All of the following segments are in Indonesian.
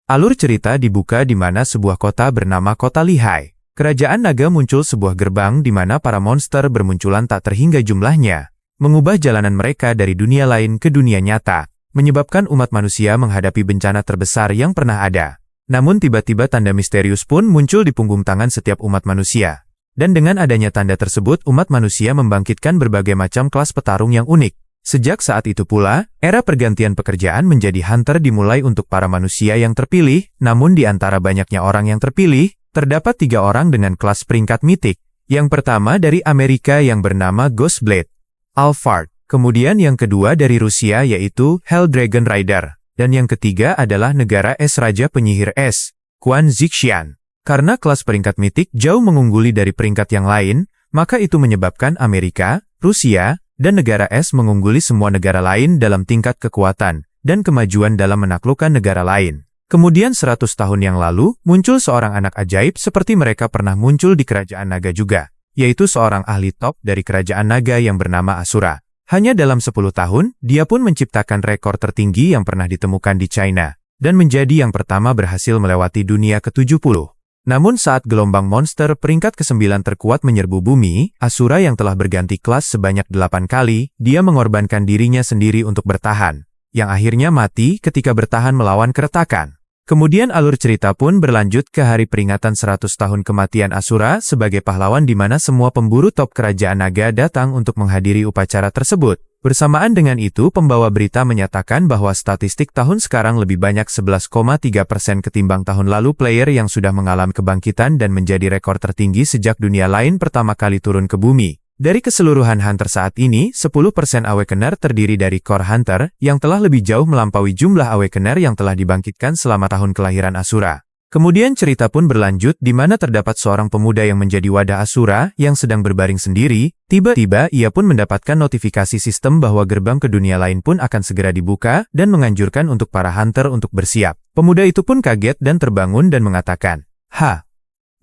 Alur cerita dibuka di mana sebuah kota bernama Kota Lihai. Kerajaan naga muncul sebuah gerbang di mana para monster bermunculan tak terhingga jumlahnya, mengubah jalanan mereka dari dunia lain ke dunia nyata, menyebabkan umat manusia menghadapi bencana terbesar yang pernah ada. Namun tiba-tiba tanda misterius pun muncul di punggung tangan setiap umat manusia. Dan dengan adanya tanda tersebut, umat manusia membangkitkan berbagai macam kelas petarung yang unik. Sejak saat itu pula, era pergantian pekerjaan menjadi hunter dimulai untuk para manusia yang terpilih, namun di antara banyaknya orang yang terpilih, terdapat 3 orang dengan kelas peringkat mitik. Yang pertama dari Amerika yang bernama Ghostblade, Alphard. Kemudian yang kedua dari Rusia yaitu Hell Dragon Rider. Dan yang ketiga adalah negara es Raja Penyihir Es, Quan Zixian. Karena kelas peringkat mitik jauh mengungguli dari peringkat yang lain, maka itu menyebabkan Amerika, Rusia, dan negara es mengungguli semua negara lain dalam tingkat kekuatan dan kemajuan dalam menaklukkan negara lain. Kemudian 100 tahun yang lalu, muncul seorang anak ajaib seperti mereka pernah muncul di Kerajaan Naga juga, yaitu seorang ahli top dari Kerajaan Naga yang bernama Asura. Hanya dalam 10 tahun, dia pun menciptakan rekor tertinggi yang pernah ditemukan di China, dan menjadi yang pertama berhasil melewati dunia ke-70. Namun saat gelombang monster peringkat ke-9 terkuat menyerbu bumi, Asura yang telah berganti kelas sebanyak 8 kali, dia mengorbankan dirinya sendiri untuk bertahan, yang akhirnya mati ketika bertahan melawan keretakan. Kemudian alur cerita pun berlanjut ke hari peringatan 100 tahun kematian Asura sebagai pahlawan di mana semua pemburu top Kerajaan Naga datang untuk menghadiri upacara tersebut. Bersamaan dengan itu, pembawa berita menyatakan bahwa statistik tahun sekarang lebih banyak 11,3% ketimbang tahun lalu player yang sudah mengalami kebangkitan dan menjadi rekor tertinggi sejak dunia lain pertama kali turun ke bumi. Dari keseluruhan hunter saat ini, 10% Awakener terdiri dari core hunter, yang telah lebih jauh melampaui jumlah Awakener yang telah dibangkitkan selama tahun kelahiran Asura. Kemudian cerita pun berlanjut di mana terdapat seorang pemuda yang menjadi wadah Asura yang sedang berbaring sendiri. Tiba-tiba ia pun mendapatkan notifikasi sistem bahwa gerbang ke dunia lain pun akan segera dibuka dan menganjurkan untuk para hunter untuk bersiap. Pemuda itu pun kaget dan terbangun dan mengatakan,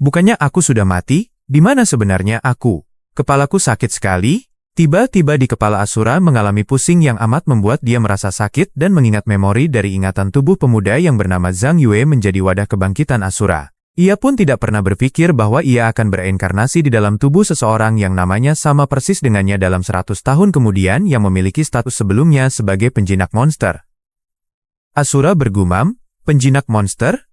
bukannya aku sudah mati? Di mana sebenarnya aku? Kepalaku sakit sekali." Tiba-tiba di kepala Asura mengalami pusing yang amat membuat dia merasa sakit dan mengingat memori dari ingatan tubuh pemuda yang bernama Zhang Yue menjadi wadah kebangkitan Asura. Ia pun tidak pernah berpikir bahwa ia akan bereinkarnasi di dalam tubuh seseorang yang namanya sama persis dengannya dalam 100 tahun kemudian yang memiliki status sebelumnya sebagai penjinak monster. Asura bergumam, "Penjinak monster?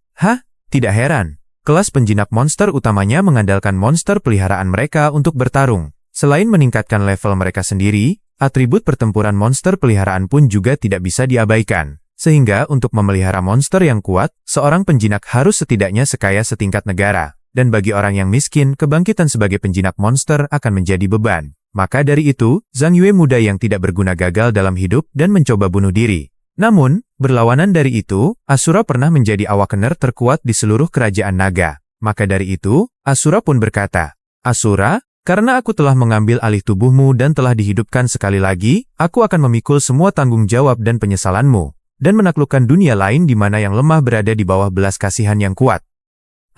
Tidak heran. Kelas penjinak monster utamanya mengandalkan monster peliharaan mereka untuk bertarung. Selain meningkatkan level mereka sendiri, atribut pertempuran monster peliharaan pun juga tidak bisa diabaikan. Sehingga untuk memelihara monster yang kuat, seorang penjinak harus setidaknya sekaya setingkat negara. Dan bagi orang yang miskin, kebangkitan sebagai penjinak monster akan menjadi beban. Maka dari itu, Zhang Yue muda yang tidak berguna gagal dalam hidup dan mencoba bunuh diri. Namun, berlawanan dari itu, Asura pernah menjadi Awakener terkuat di seluruh kerajaan naga. Maka dari itu, Asura pun berkata, "Asura, karena aku telah mengambil alih tubuhmu dan telah dihidupkan sekali lagi, aku akan memikul semua tanggung jawab dan penyesalanmu, dan menaklukkan dunia lain di mana yang lemah berada di bawah belas kasihan yang kuat.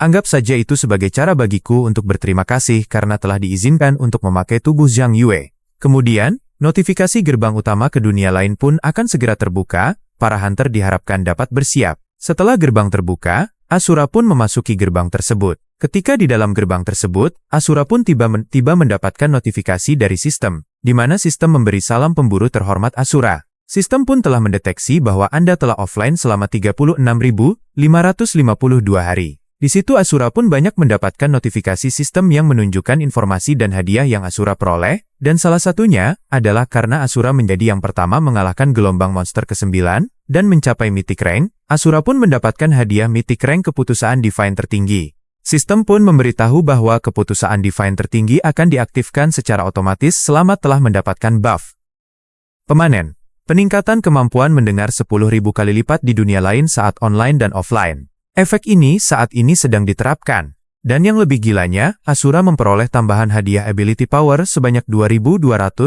Anggap saja itu sebagai cara bagiku untuk berterima kasih karena telah diizinkan untuk memakai tubuh Zhang Yue." Kemudian, notifikasi gerbang utama ke dunia lain pun akan segera terbuka, para hunter diharapkan dapat bersiap. Setelah gerbang terbuka, Asura pun memasuki gerbang tersebut. Ketika di dalam gerbang tersebut, Asura pun tiba mendapatkan notifikasi dari sistem, di mana sistem memberi salam pemburu terhormat Asura. Sistem pun telah mendeteksi bahwa Anda telah offline selama 36.552 hari. Di situ Asura pun banyak mendapatkan notifikasi sistem yang menunjukkan informasi dan hadiah yang Asura peroleh, dan salah satunya adalah karena Asura menjadi yang pertama mengalahkan gelombang monster ke-9 dan mencapai Mythic Rank, Asura pun mendapatkan hadiah Mythic Rank keputusaan Divine tertinggi. Sistem pun memberitahu bahwa keputusaan Divine tertinggi akan diaktifkan secara otomatis selama telah mendapatkan buff. Pemanen. Peningkatan kemampuan mendengar 10.000 kali lipat di dunia lain saat online dan offline. Efek ini saat ini sedang diterapkan. Dan yang lebih gilanya, Asura memperoleh tambahan hadiah Ability Power sebanyak 2.210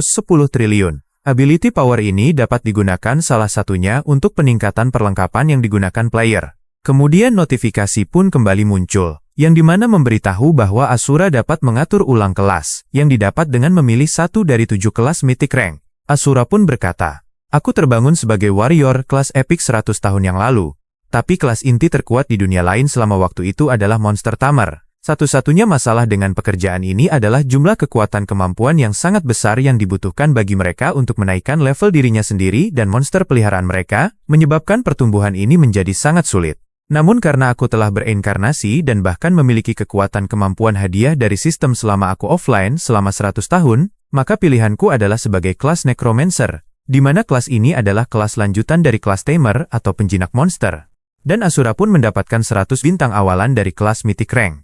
triliun. Ability Power ini dapat digunakan salah satunya untuk peningkatan perlengkapan yang digunakan player. Kemudian notifikasi pun kembali muncul, yang dimana memberitahu bahwa Asura dapat mengatur ulang kelas, yang didapat dengan memilih satu dari 7 kelas Mythic Rank. Asura pun berkata, "Aku terbangun sebagai warrior kelas epic 100 tahun yang lalu. Tapi kelas inti terkuat di dunia lain selama waktu itu adalah monster tamer. Satu-satunya masalah dengan pekerjaan ini adalah jumlah kekuatan kemampuan yang sangat besar yang dibutuhkan bagi mereka untuk menaikkan level dirinya sendiri dan monster peliharaan mereka, menyebabkan pertumbuhan ini menjadi sangat sulit. Namun karena aku telah bereinkarnasi dan bahkan memiliki kekuatan kemampuan hadiah dari sistem selama aku offline selama 100 tahun, maka pilihanku adalah sebagai kelas Necromancer, di mana kelas ini adalah kelas lanjutan dari kelas Tamer atau penjinak monster. Dan Asura pun mendapatkan 100 bintang awalan dari kelas Mythic Rank.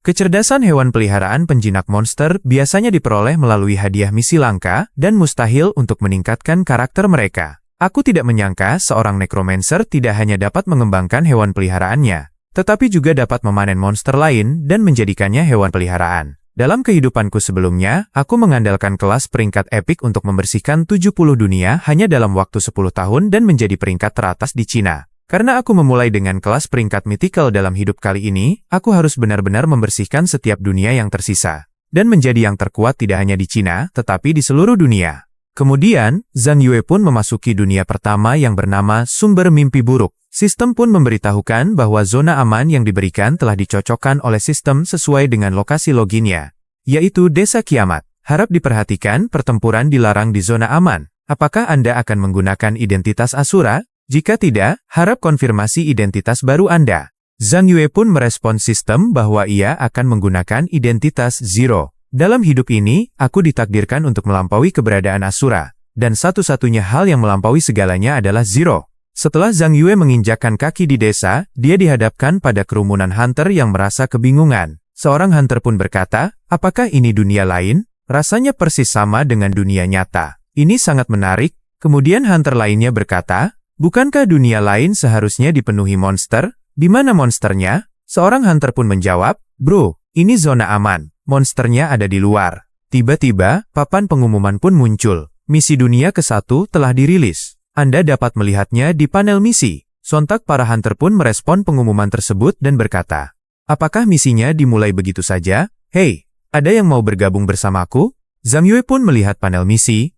Kecerdasan hewan peliharaan penjinak monster biasanya diperoleh melalui hadiah misi langka dan mustahil untuk meningkatkan karakter mereka. Aku tidak menyangka seorang Necromancer tidak hanya dapat mengembangkan hewan peliharaannya, tetapi juga dapat memanen monster lain dan menjadikannya hewan peliharaan. Dalam kehidupanku sebelumnya, aku mengandalkan kelas peringkat epik untuk membersihkan 70 dunia hanya dalam waktu 10 tahun dan menjadi peringkat teratas di Cina. Karena aku memulai dengan kelas peringkat mythical dalam hidup kali ini, aku harus benar-benar membersihkan setiap dunia yang tersisa. Dan menjadi yang terkuat tidak hanya di Cina, tetapi di seluruh dunia. Kemudian, Zhang Yue pun memasuki dunia pertama yang bernama Sumber Mimpi Buruk. Sistem pun memberitahukan bahwa zona aman yang diberikan telah dicocokkan oleh sistem sesuai dengan lokasi loginnya, yaitu Desa Kiamat. Harap diperhatikan, pertempuran dilarang di zona aman. Apakah Anda akan menggunakan identitas Asura? Jika tidak, harap konfirmasi identitas baru Anda. Zhang Yue pun merespon sistem bahwa ia akan menggunakan identitas Zero. Dalam hidup ini, aku ditakdirkan untuk melampaui keberadaan Asura, dan satu-satunya hal yang melampaui segalanya adalah Zero. Setelah Zhang Yue menginjakkan kaki di desa, dia dihadapkan pada kerumunan hunter yang merasa kebingungan. Seorang hunter pun berkata, apakah ini dunia lain? Rasanya persis sama dengan dunia nyata. Ini sangat menarik. Kemudian hunter lainnya berkata, bukankah dunia lain seharusnya dipenuhi monster? Di mana monsternya? Seorang hunter pun menjawab, bro, ini zona aman. Monsternya ada di luar. Tiba-tiba, papan pengumuman pun muncul. Misi dunia ke-1 telah dirilis. Anda dapat melihatnya di panel misi. Sontak para hunter pun merespon pengumuman tersebut dan berkata, apakah misinya dimulai begitu saja? Hei, ada yang mau bergabung bersamaku? Zhang Yue pun melihat panel misi.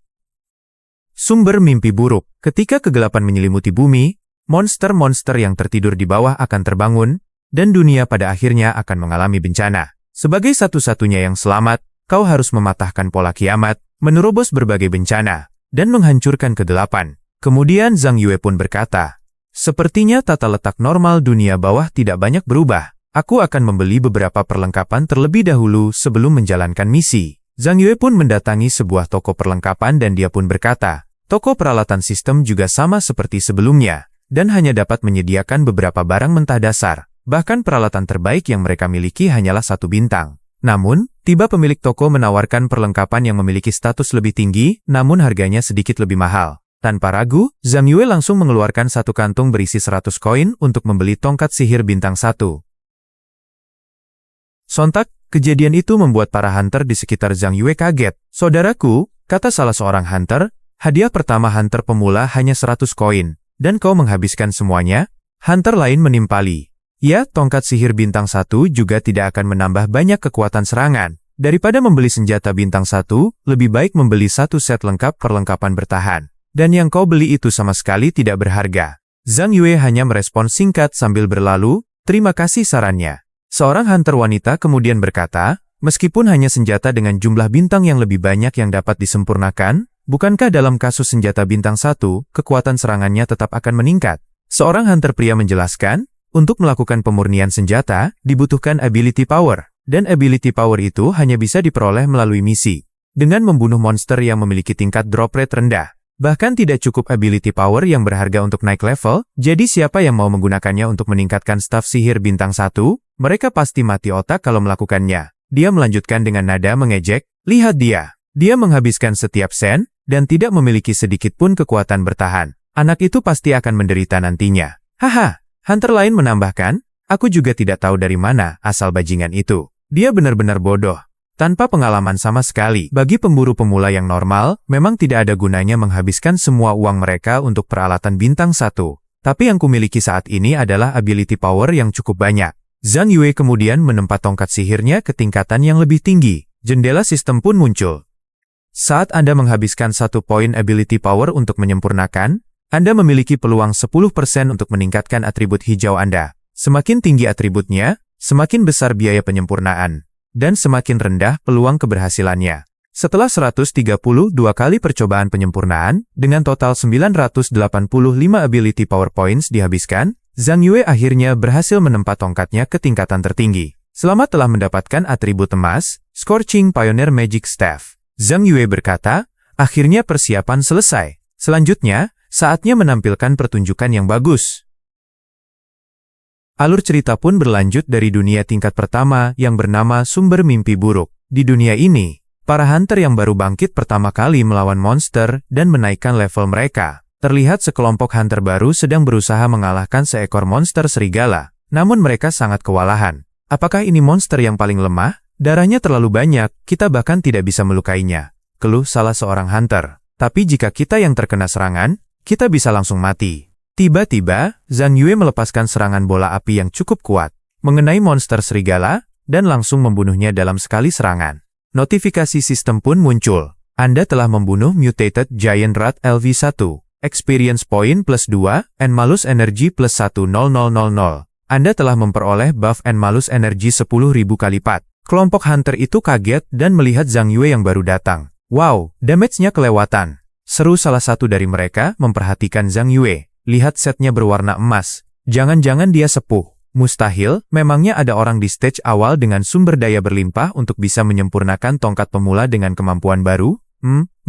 Sumber Mimpi Buruk. Ketika kegelapan menyelimuti bumi, monster-monster yang tertidur di bawah akan terbangun, dan dunia pada akhirnya akan mengalami bencana. Sebagai satu-satunya yang selamat, kau harus mematahkan pola kiamat, menerobos berbagai bencana, dan menghancurkan kegelapan. Kemudian Zhang Yue pun berkata, sepertinya tata letak normal dunia bawah tidak banyak berubah. Aku akan membeli beberapa perlengkapan terlebih dahulu sebelum menjalankan misi. Zhang Yue pun mendatangi sebuah toko perlengkapan dan dia pun berkata, toko peralatan sistem juga sama seperti sebelumnya, dan hanya dapat menyediakan beberapa barang mentah dasar. Bahkan peralatan terbaik yang mereka miliki hanyalah 1 bintang. Namun, tiba pemilik toko menawarkan perlengkapan yang memiliki status lebih tinggi, namun harganya sedikit lebih mahal. Tanpa ragu, Zhang Yue langsung mengeluarkan 1 kantung berisi 100 koin untuk membeli tongkat sihir bintang 1. Sontak, kejadian itu membuat para hunter di sekitar Zhang Yue kaget. Saudaraku, kata salah seorang hunter, hadiah pertama hunter pemula hanya 100 koin, dan kau menghabiskan semuanya? Hunter lain menimpali. Ya, tongkat sihir bintang 1 juga tidak akan menambah banyak kekuatan serangan. Daripada membeli senjata bintang 1, lebih baik membeli 1 set lengkap perlengkapan bertahan. Dan yang kau beli itu sama sekali tidak berharga. Zhang Yue hanya merespon singkat sambil berlalu, terima kasih sarannya. Seorang hunter wanita kemudian berkata, meskipun hanya senjata dengan jumlah bintang yang lebih banyak yang dapat disempurnakan, bukankah dalam kasus senjata bintang 1, kekuatan serangannya tetap akan meningkat? Seorang hunter pria menjelaskan, untuk melakukan pemurnian senjata, dibutuhkan ability power, dan ability power itu hanya bisa diperoleh melalui misi. Dengan membunuh monster yang memiliki tingkat drop rate rendah. Bahkan tidak cukup ability power yang berharga untuk naik level, jadi siapa yang mau menggunakannya untuk meningkatkan staf sihir bintang 1, mereka pasti mati otak kalau melakukannya. Dia melanjutkan dengan nada mengejek, lihat dia. Dia menghabiskan setiap sen, dan tidak memiliki sedikit pun kekuatan bertahan. Anak itu pasti akan menderita nantinya. Haha. Hunter lain menambahkan, aku juga tidak tahu dari mana asal bajingan itu. Dia benar-benar bodoh. Tanpa pengalaman sama sekali, bagi pemburu pemula yang normal, memang tidak ada gunanya menghabiskan semua uang mereka untuk peralatan bintang 1. Tapi yang kumiliki saat ini adalah ability power yang cukup banyak. Zhang Yue kemudian menempat tongkat sihirnya ke tingkatan yang lebih tinggi. Jendela sistem pun muncul. Saat Anda menghabiskan 1 poin ability power untuk menyempurnakan, Anda memiliki peluang 10% untuk meningkatkan atribut hijau Anda. Semakin tinggi atributnya, semakin besar biaya penyempurnaan, dan semakin rendah peluang keberhasilannya. Setelah 132 kali percobaan penyempurnaan, dengan total 985 ability power points dihabiskan, Zhang Yue akhirnya berhasil menempa tongkatnya ke tingkatan tertinggi. Selamat telah mendapatkan atribut emas, Scorching Pioneer Magic Staff. Zhang Yue berkata, akhirnya persiapan selesai. Selanjutnya, saatnya menampilkan pertunjukan yang bagus. Alur cerita pun berlanjut dari dunia tingkat pertama yang bernama Sumber Mimpi Buruk. Di dunia ini, para hunter yang baru bangkit pertama kali melawan monster dan menaikkan level mereka. Terlihat sekelompok hunter baru sedang berusaha mengalahkan seekor monster serigala, namun mereka sangat kewalahan. Apakah ini monster yang paling lemah? Darahnya terlalu banyak, kita bahkan tidak bisa melukainya. Keluh salah seorang hunter. Tapi jika kita yang terkena serangan, kita bisa langsung mati. Tiba-tiba, Zhang Yue melepaskan serangan bola api yang cukup kuat, mengenai monster serigala, dan langsung membunuhnya dalam sekali serangan. Notifikasi sistem pun muncul. Anda telah membunuh Mutated Giant Rat LV1. Experience Point plus 2, and Malus Energy plus 10000. Anda telah memperoleh buff and Malus Energy 10.000 kali lipat. Kelompok hunter itu kaget dan melihat Zhang Yue yang baru datang. Wow, damage-nya kelewatan. Seru salah satu dari mereka memperhatikan Zhang Yue. Lihat setnya berwarna emas. Jangan-jangan dia sepuh. Mustahil, memangnya ada orang di stage awal dengan sumber daya berlimpah untuk bisa menyempurnakan tongkat pemula dengan kemampuan baru?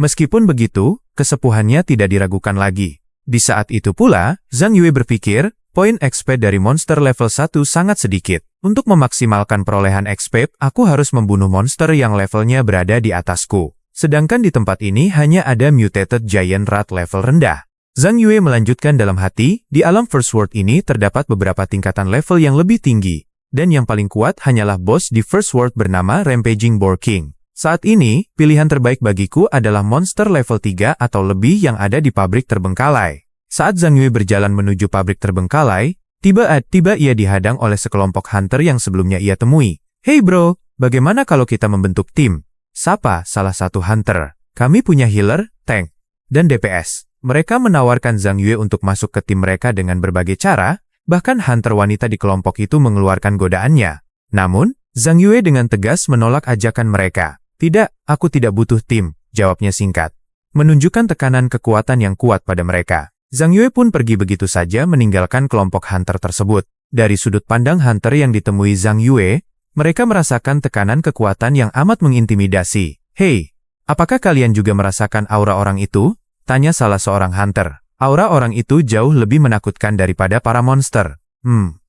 Meskipun begitu, kesepuhannya tidak diragukan lagi. Di saat itu pula, Zhang Yue berpikir, poin XP dari monster level 1 sangat sedikit. Untuk memaksimalkan perolehan XP, aku harus membunuh monster yang levelnya berada di atasku. Sedangkan di tempat ini hanya ada Mutated Giant Rat level rendah. Zhang Yue melanjutkan dalam hati, di alam First World ini terdapat beberapa tingkatan level yang lebih tinggi. Dan yang paling kuat hanyalah bos di First World bernama Rampaging Boar King. Saat ini, pilihan terbaik bagiku adalah monster level 3 atau lebih yang ada di pabrik terbengkalai. Saat Zhang Yue berjalan menuju pabrik terbengkalai, tiba-tiba ia dihadang oleh sekelompok hunter yang sebelumnya ia temui. Hey bro, bagaimana kalau kita membentuk tim? Sapa salah satu hunter. Kami punya healer, tank, dan DPS. Mereka menawarkan Zhang Yue untuk masuk ke tim mereka dengan berbagai cara, bahkan hunter wanita di kelompok itu mengeluarkan godaannya. Namun, Zhang Yue dengan tegas menolak ajakan mereka. Tidak, aku tidak butuh tim, jawabnya singkat. Menunjukkan tekanan kekuatan yang kuat pada mereka. Zhang Yue pun pergi begitu saja meninggalkan kelompok hunter tersebut. Dari sudut pandang hunter yang ditemui Zhang Yue, mereka merasakan tekanan kekuatan yang amat mengintimidasi. Hei, apakah kalian juga merasakan aura orang itu? Tanya salah seorang hunter. Aura orang itu jauh lebih menakutkan daripada para monster.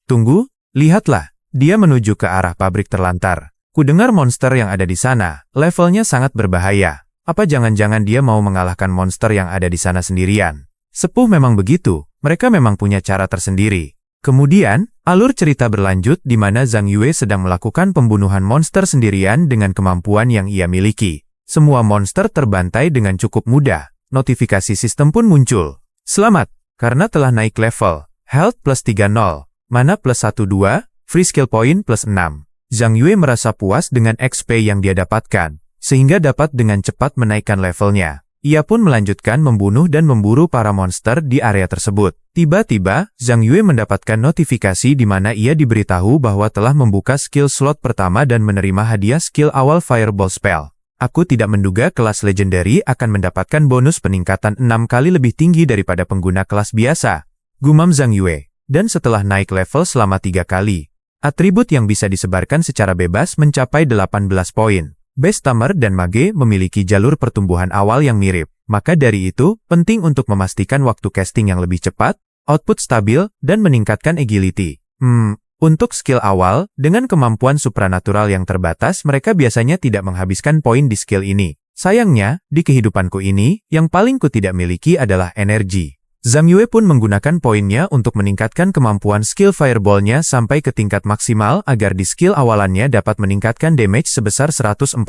Tunggu, lihatlah. Dia menuju ke arah pabrik terlantar. Kudengar monster yang ada di sana, levelnya sangat berbahaya. Apa jangan-jangan dia mau mengalahkan monster yang ada di sana sendirian? Sepuh memang begitu, mereka memang punya cara tersendiri. Kemudian, alur cerita berlanjut di mana Zhang Yue sedang melakukan pembunuhan monster sendirian dengan kemampuan yang ia miliki. Semua monster terbantai dengan cukup mudah. Notifikasi sistem pun muncul. Selamat, karena telah naik level. Health plus 30, Mana plus 12, Free Skill Point plus 6. Zhang Yue merasa puas dengan XP yang dia dapatkan, sehingga dapat dengan cepat menaikkan levelnya. Ia pun melanjutkan membunuh dan memburu para monster di area tersebut. Tiba-tiba, Zhang Yue mendapatkan notifikasi di mana ia diberitahu bahwa telah membuka skill slot pertama dan menerima hadiah skill awal Fireball Spell. Aku tidak menduga kelas Legendary akan mendapatkan bonus peningkatan 6 kali lebih tinggi daripada pengguna kelas biasa. Gumam Zhang Yue. Dan setelah naik level selama 3 kali, atribut yang bisa disebarkan secara bebas mencapai 18 poin. Beastamer dan Mage memiliki jalur pertumbuhan awal yang mirip, maka dari itu, penting untuk memastikan waktu casting yang lebih cepat, output stabil, dan meningkatkan agility. Untuk skill awal, dengan kemampuan supranatural yang terbatas mereka biasanya tidak menghabiskan poin di skill ini. Sayangnya, di kehidupanku ini, yang paling ku tidak miliki adalah energi. Zhang Yue pun menggunakan poinnya untuk meningkatkan kemampuan skill fireball-nya sampai ke tingkat maksimal agar di skill awalannya dapat meningkatkan damage sebesar 140%.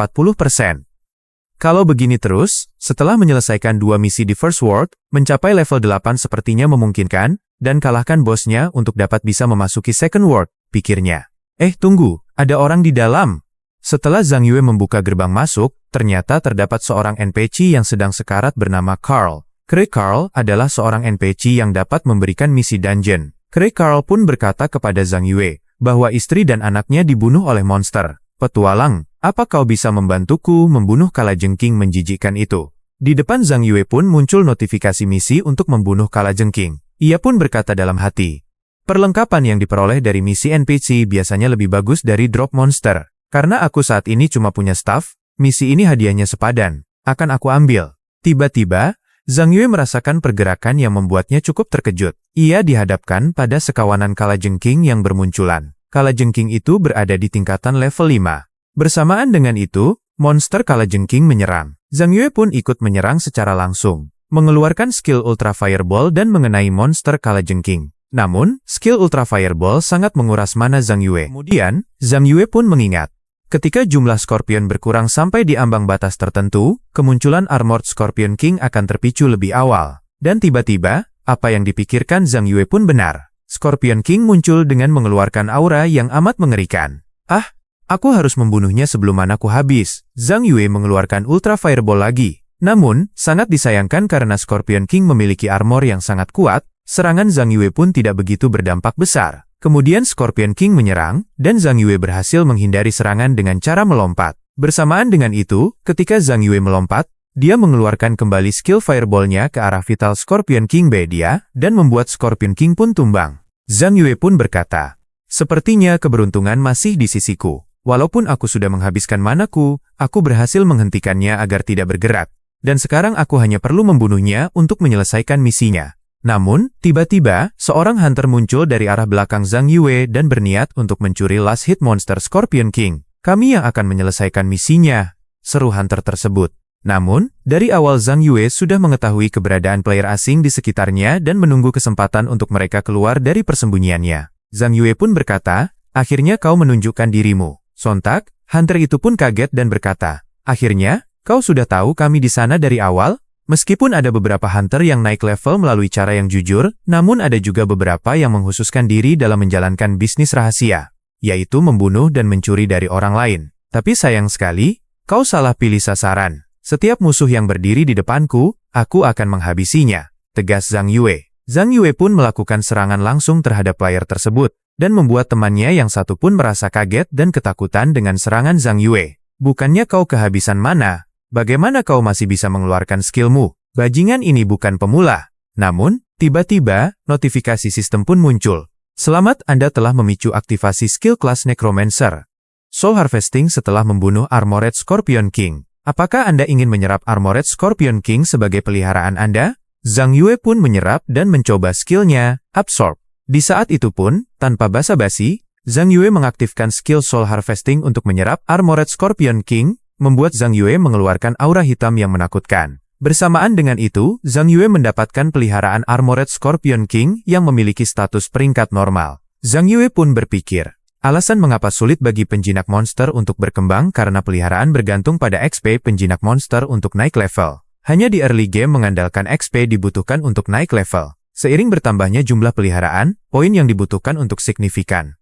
Kalau begini terus, setelah menyelesaikan 2 misi di First World, mencapai level 8 sepertinya memungkinkan, dan kalahkan bosnya untuk dapat bisa memasuki Second World, pikirnya. Tunggu, ada orang di dalam. Setelah Zhang Yue membuka gerbang masuk, ternyata terdapat seorang NPC yang sedang sekarat bernama Carl. Craig Carl adalah seorang NPC yang dapat memberikan misi dungeon. Craig Carl pun berkata kepada Zhang Yue bahwa istri dan anaknya dibunuh oleh monster. Petualang, apa kau bisa membantuku membunuh kalajengking menjijikkan itu? Di depan Zhang Yue pun muncul notifikasi misi untuk membunuh kalajengking. Ia pun berkata dalam hati, perlengkapan yang diperoleh dari misi NPC biasanya lebih bagus dari drop monster. Karena aku saat ini cuma punya staff, misi ini hadiahnya sepadan. Akan aku ambil. Tiba-tiba, Zhang Yue merasakan pergerakan yang membuatnya cukup terkejut. Ia dihadapkan pada sekawanan kalajengking yang bermunculan. Kalajengking itu berada di tingkatan level 5. Bersamaan dengan itu, monster kalajengking menyerang. Zhang Yue pun ikut menyerang secara langsung, mengeluarkan skill Ultra Fireball dan mengenai monster kalajengking. Namun, skill Ultra Fireball sangat menguras mana Zhang Yue. Kemudian, Zhang Yue pun mengingat, ketika jumlah Scorpion berkurang sampai di ambang batas tertentu, kemunculan Armored Scorpion King akan terpicu lebih awal. Dan tiba-tiba, apa yang dipikirkan Zhang Yue pun benar. Scorpion King muncul dengan mengeluarkan aura yang amat mengerikan. Ah, aku harus membunuhnya sebelum manaku habis. Zhang Yue mengeluarkan Ultra Fireball lagi. Namun, sangat disayangkan karena Scorpion King memiliki armor yang sangat kuat, serangan Zhang Yue pun tidak begitu berdampak besar. Kemudian Scorpion King menyerang, dan Zhang Yue berhasil menghindari serangan dengan cara melompat. Bersamaan dengan itu, ketika Zhang Yue melompat, dia mengeluarkan kembali skill Fireball-nya ke arah Vital Scorpion King B dia, dan membuat Scorpion King pun tumbang. Zhang Yue pun berkata, sepertinya keberuntungan masih di sisiku. Walaupun aku sudah menghabiskan manaku, aku berhasil menghentikannya agar tidak bergerak. Dan sekarang aku hanya perlu membunuhnya untuk menyelesaikan misinya. Namun, tiba-tiba, seorang hunter muncul dari arah belakang Zhang Yue dan berniat untuk mencuri last hit monster Scorpion King. Kami yang akan menyelesaikan misinya, seru hunter tersebut. Namun, dari awal Zhang Yue sudah mengetahui keberadaan player asing di sekitarnya dan menunggu kesempatan untuk mereka keluar dari persembunyiannya. Zhang Yue pun berkata, akhirnya kau menunjukkan dirimu. Sontak, hunter itu pun kaget dan berkata, akhirnya, kau sudah tahu kami di sana dari awal? Meskipun ada beberapa hunter yang naik level melalui cara yang jujur, namun ada juga beberapa yang menghususkan diri dalam menjalankan bisnis rahasia, yaitu membunuh dan mencuri dari orang lain. Tapi sayang sekali, kau salah pilih sasaran. Setiap musuh yang berdiri di depanku, aku akan menghabisinya, tegas Zhang Yue. Zhang Yue pun melakukan serangan langsung terhadap player tersebut, dan membuat temannya yang satu pun merasa kaget dan ketakutan dengan serangan Zhang Yue. Bukannya kau kehabisan mana? Bagaimana kau masih bisa mengeluarkan skillmu? Bajingan ini bukan pemula. Namun, tiba-tiba, notifikasi sistem pun muncul. Selamat, Anda telah memicu aktivasi skill kelas Necromancer. Soul Harvesting setelah membunuh Armored Scorpion King. Apakah Anda ingin menyerap Armored Scorpion King sebagai peliharaan Anda? Zhang Yue pun menyerap dan mencoba skillnya, Absorb. Di saat itu pun, tanpa basa-basi, Zhang Yue mengaktifkan skill Soul Harvesting untuk menyerap Armored Scorpion King, membuat Zhang Yue mengeluarkan aura hitam yang menakutkan. Bersamaan dengan itu, Zhang Yue mendapatkan peliharaan Armored Scorpion King yang memiliki status peringkat normal. Zhang Yue pun berpikir, alasan mengapa sulit bagi penjinak monster untuk berkembang karena peliharaan bergantung pada XP penjinak monster untuk naik level. Hanya di early game mengandalkan XP dibutuhkan untuk naik level. Seiring bertambahnya jumlah peliharaan, poin yang dibutuhkan untuk signifikan.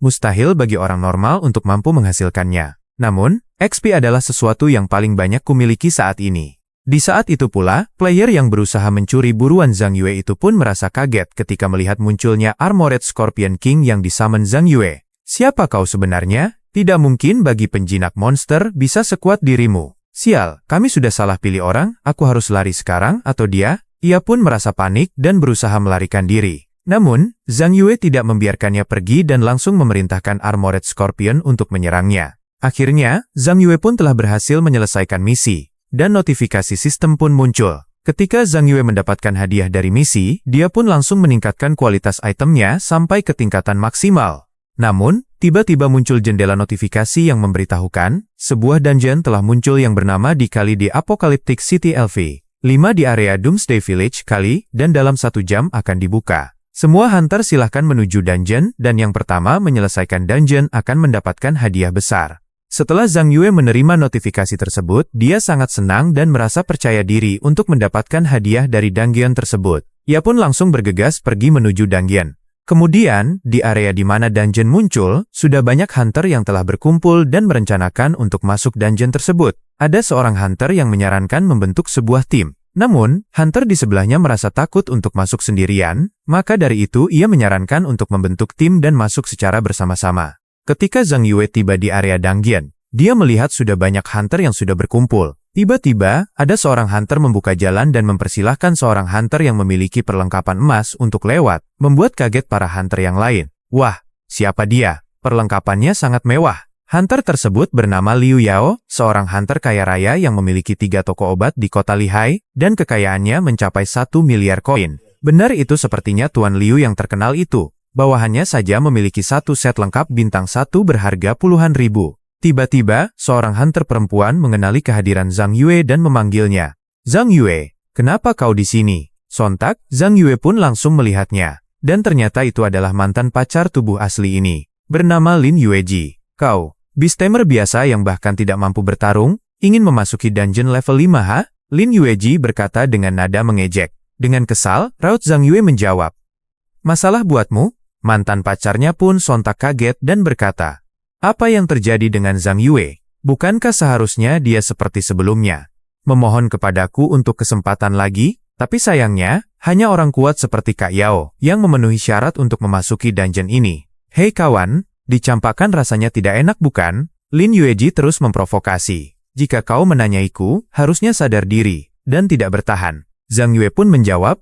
Mustahil bagi orang normal untuk mampu menghasilkannya. Namun, XP adalah sesuatu yang paling banyak kumiliki saat ini. Di saat itu pula, player yang berusaha mencuri buruan Zhang Yue itu pun merasa kaget ketika melihat munculnya Armored Scorpion King yang disummon Zhang Yue. Siapa kau sebenarnya? Tidak mungkin bagi penjinak monster bisa sekuat dirimu. Sial, kami sudah salah pilih orang, aku harus lari sekarang atau dia? Ia pun merasa panik dan berusaha melarikan diri. Namun, Zhang Yue tidak membiarkannya pergi dan langsung memerintahkan Armored Scorpion untuk menyerangnya. Akhirnya, Zhang Yue pun telah berhasil menyelesaikan misi. Dan notifikasi sistem pun muncul. Ketika Zhang Yue mendapatkan hadiah dari misi, dia pun langsung meningkatkan kualitas itemnya sampai ke tingkatan maksimal. Namun, tiba-tiba muncul jendela notifikasi yang memberitahukan, sebuah dungeon telah muncul yang bernama di Kali di Apocalyptic City LV. 5 di area Doomsday Village Kali, dan dalam 1 jam akan dibuka. Semua hunter silahkan menuju dungeon, dan yang pertama menyelesaikan dungeon akan mendapatkan hadiah besar. Setelah Zhang Yue menerima notifikasi tersebut, dia sangat senang dan merasa percaya diri untuk mendapatkan hadiah dari dungeon tersebut. Ia pun langsung bergegas pergi menuju dungeon. Kemudian, di area di mana dungeon muncul, sudah banyak hunter yang telah berkumpul dan merencanakan untuk masuk dungeon tersebut. Ada seorang hunter yang menyarankan membentuk sebuah tim. Namun, hunter di sebelahnya merasa takut untuk masuk sendirian, maka dari itu ia menyarankan untuk membentuk tim dan masuk secara bersama-sama. Ketika Zhang Yue tiba di area dungeon, dia melihat sudah banyak hunter yang sudah berkumpul. Tiba-tiba, ada seorang hunter membuka jalan dan mempersilahkan seorang hunter yang memiliki perlengkapan emas untuk lewat, membuat kaget para hunter yang lain. Wah, siapa dia? Perlengkapannya sangat mewah. Hunter tersebut bernama Liu Yao, seorang hunter kaya raya yang memiliki 3 toko obat di kota Lihai, dan kekayaannya mencapai 1 miliar koin. Benar itu sepertinya Tuan Liu yang terkenal itu. Bawahannya saja memiliki 1 set lengkap bintang 1 berharga puluhan ribu. Tiba-tiba, seorang hunter perempuan mengenali kehadiran Zhang Yue dan memanggilnya. Zhang Yue, kenapa kau di sini? Sontak, Zhang Yue pun langsung melihatnya. Dan ternyata itu adalah mantan pacar tubuh asli ini, bernama Lin Yueji. Kau, beastamer biasa yang bahkan tidak mampu bertarung, ingin memasuki dungeon level 5 ha? Lin Yueji berkata dengan nada mengejek. Dengan kesal, raut Zhang Yue menjawab. Masalah buatmu? Mantan pacarnya pun sontak kaget dan berkata. Apa yang terjadi dengan Zhang Yue? Bukankah seharusnya dia seperti sebelumnya? Memohon kepadaku untuk kesempatan lagi, tapi sayangnya, hanya orang kuat seperti Kak Yao yang memenuhi syarat untuk memasuki dungeon ini. Hei kawan, dicampakkan rasanya tidak enak bukan? Lin Yueji terus memprovokasi. Jika kau menanyaiku, harusnya sadar diri, dan tidak bertahan. Zhang Yue pun menjawab,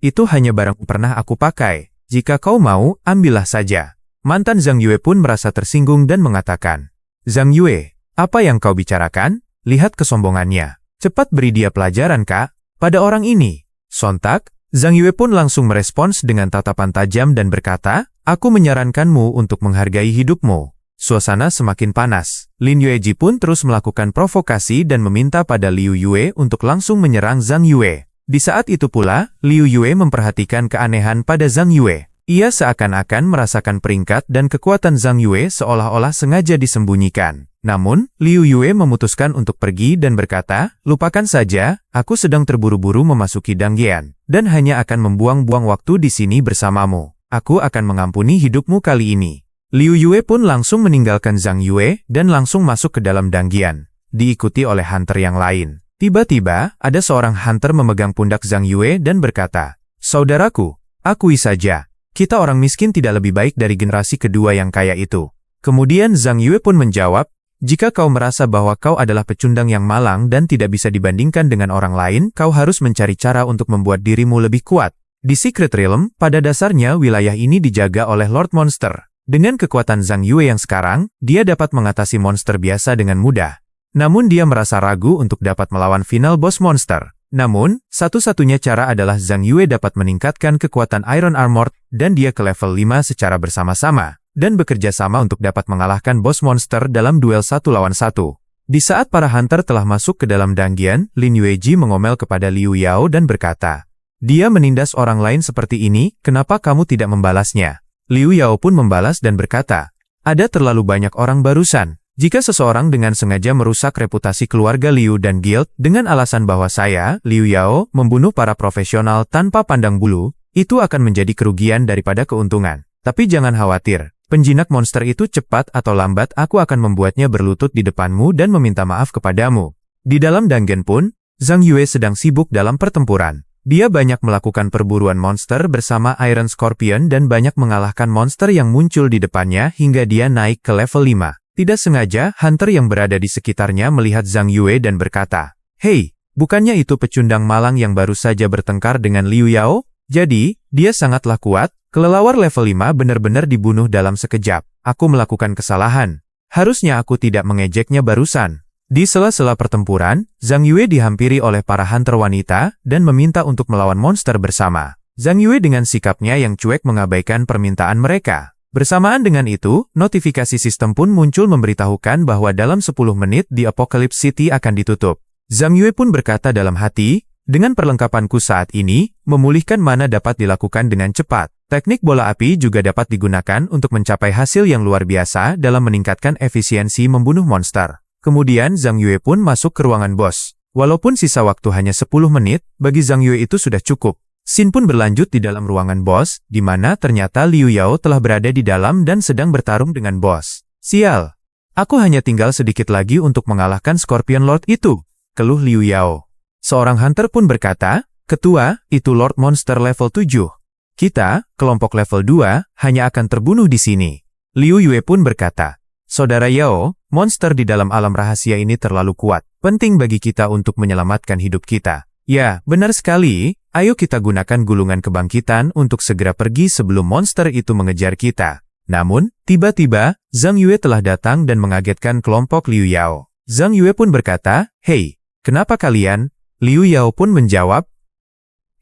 itu hanya barang pernah aku pakai. Jika kau mau, ambillah saja. Mantan Zhang Yue pun merasa tersinggung dan mengatakan, Zhang Yue, apa yang kau bicarakan? Lihat kesombongannya. Cepat beri dia pelajaran kak, pada orang ini. Sontak, Zhang Yue pun langsung merespons dengan tatapan tajam dan berkata, aku menyarankanmu untuk menghargai hidupmu. Suasana semakin panas. Lin Yueji pun terus melakukan provokasi dan meminta pada Liu Yue untuk langsung menyerang Zhang Yue. Di saat itu pula, Liu Yue memperhatikan keanehan pada Zhang Yue. Ia seakan-akan merasakan peringkat dan kekuatan Zhang Yue seolah-olah sengaja disembunyikan. Namun, Liu Yue memutuskan untuk pergi dan berkata, lupakan saja, aku sedang terburu-buru memasuki dungeon, dan hanya akan membuang-buang waktu di sini bersamamu. Aku akan mengampuni hidupmu kali ini. Liu Yue pun langsung meninggalkan Zhang Yue dan langsung masuk ke dalam dungeon, diikuti oleh hunter yang lain. Tiba-tiba, ada seorang hunter memegang pundak Zhang Yue dan berkata, saudaraku, akui saja. Kita orang miskin tidak lebih baik dari generasi kedua yang kaya itu. Kemudian Zhang Yue pun menjawab, jika kau merasa bahwa kau adalah pecundang yang malang dan tidak bisa dibandingkan dengan orang lain, kau harus mencari cara untuk membuat dirimu lebih kuat. Di Secret Realm, pada dasarnya wilayah ini dijaga oleh Lord Monster. Dengan kekuatan Zhang Yue yang sekarang, dia dapat mengatasi monster biasa dengan mudah. Namun dia merasa ragu untuk dapat melawan final boss monster. Namun, satu-satunya cara adalah Zhang Yue dapat meningkatkan kekuatan Iron Armor, dan dia ke level 5 secara bersama-sama, dan bekerja sama untuk dapat mengalahkan boss monster dalam duel 1 lawan 1. Di saat para hunter telah masuk ke dalam dungeon, Lin Yueji mengomel kepada Liu Yao dan berkata, dia menindas orang lain seperti ini, kenapa kamu tidak membalasnya? Liu Yao pun membalas dan berkata, ada terlalu banyak orang barusan. Jika seseorang dengan sengaja merusak reputasi keluarga Liu dan guild dengan alasan bahwa saya, Liu Yao, membunuh para profesional tanpa pandang bulu, itu akan menjadi kerugian daripada keuntungan. Tapi jangan khawatir, penjinak monster itu cepat atau lambat aku akan membuatnya berlutut di depanmu dan meminta maaf kepadamu. Di dalam dungeon pun, Zhang Yue sedang sibuk dalam pertempuran. Dia banyak melakukan perburuan monster bersama Iron Scorpion dan banyak mengalahkan monster yang muncul di depannya hingga dia naik ke level 5. Tidak sengaja, hunter yang berada di sekitarnya melihat Zhang Yue dan berkata, hei, bukannya itu pecundang malang yang baru saja bertengkar dengan Liu Yao? Jadi, dia sangatlah kuat, kelelawar level 5 benar-benar dibunuh dalam sekejap. Aku melakukan kesalahan. Harusnya aku tidak mengejeknya barusan. Di sela-sela pertempuran, Zhang Yue dihampiri oleh para hunter wanita dan meminta untuk melawan monster bersama. Zhang Yue dengan sikapnya yang cuek mengabaikan permintaan mereka. Bersamaan dengan itu, notifikasi sistem pun muncul memberitahukan bahwa dalam 10 menit di Apocalypse City akan ditutup. Zhang Yue pun berkata dalam hati, dengan perlengkapanku saat ini, memulihkan mana dapat dilakukan dengan cepat. Teknik bola api juga dapat digunakan untuk mencapai hasil yang luar biasa dalam meningkatkan efisiensi membunuh monster. Kemudian Zhang Yue pun masuk ke ruangan bos. Walaupun sisa waktu hanya 10 menit, bagi Zhang Yue itu sudah cukup. Scene pun berlanjut di dalam ruangan bos, di mana ternyata Liu Yao telah berada di dalam dan sedang bertarung dengan bos. Sial! Aku hanya tinggal sedikit lagi untuk mengalahkan Scorpion Lord itu, keluh Liu Yao. Seorang hunter pun berkata, "Ketua, itu Lord Monster level 7. Kita, kelompok level 2, hanya akan terbunuh di sini." Liu Yue pun berkata, "Saudara Yao, monster di dalam alam rahasia ini terlalu kuat. Penting bagi kita untuk menyelamatkan hidup kita." "Ya, benar sekali. Ayo kita gunakan gulungan kebangkitan untuk segera pergi sebelum monster itu mengejar kita." Namun, tiba-tiba, Zhang Yue telah datang dan mengagetkan kelompok Liu Yao. Zhang Yue pun berkata, "Hei, kenapa kalian?" Liu Yao pun menjawab,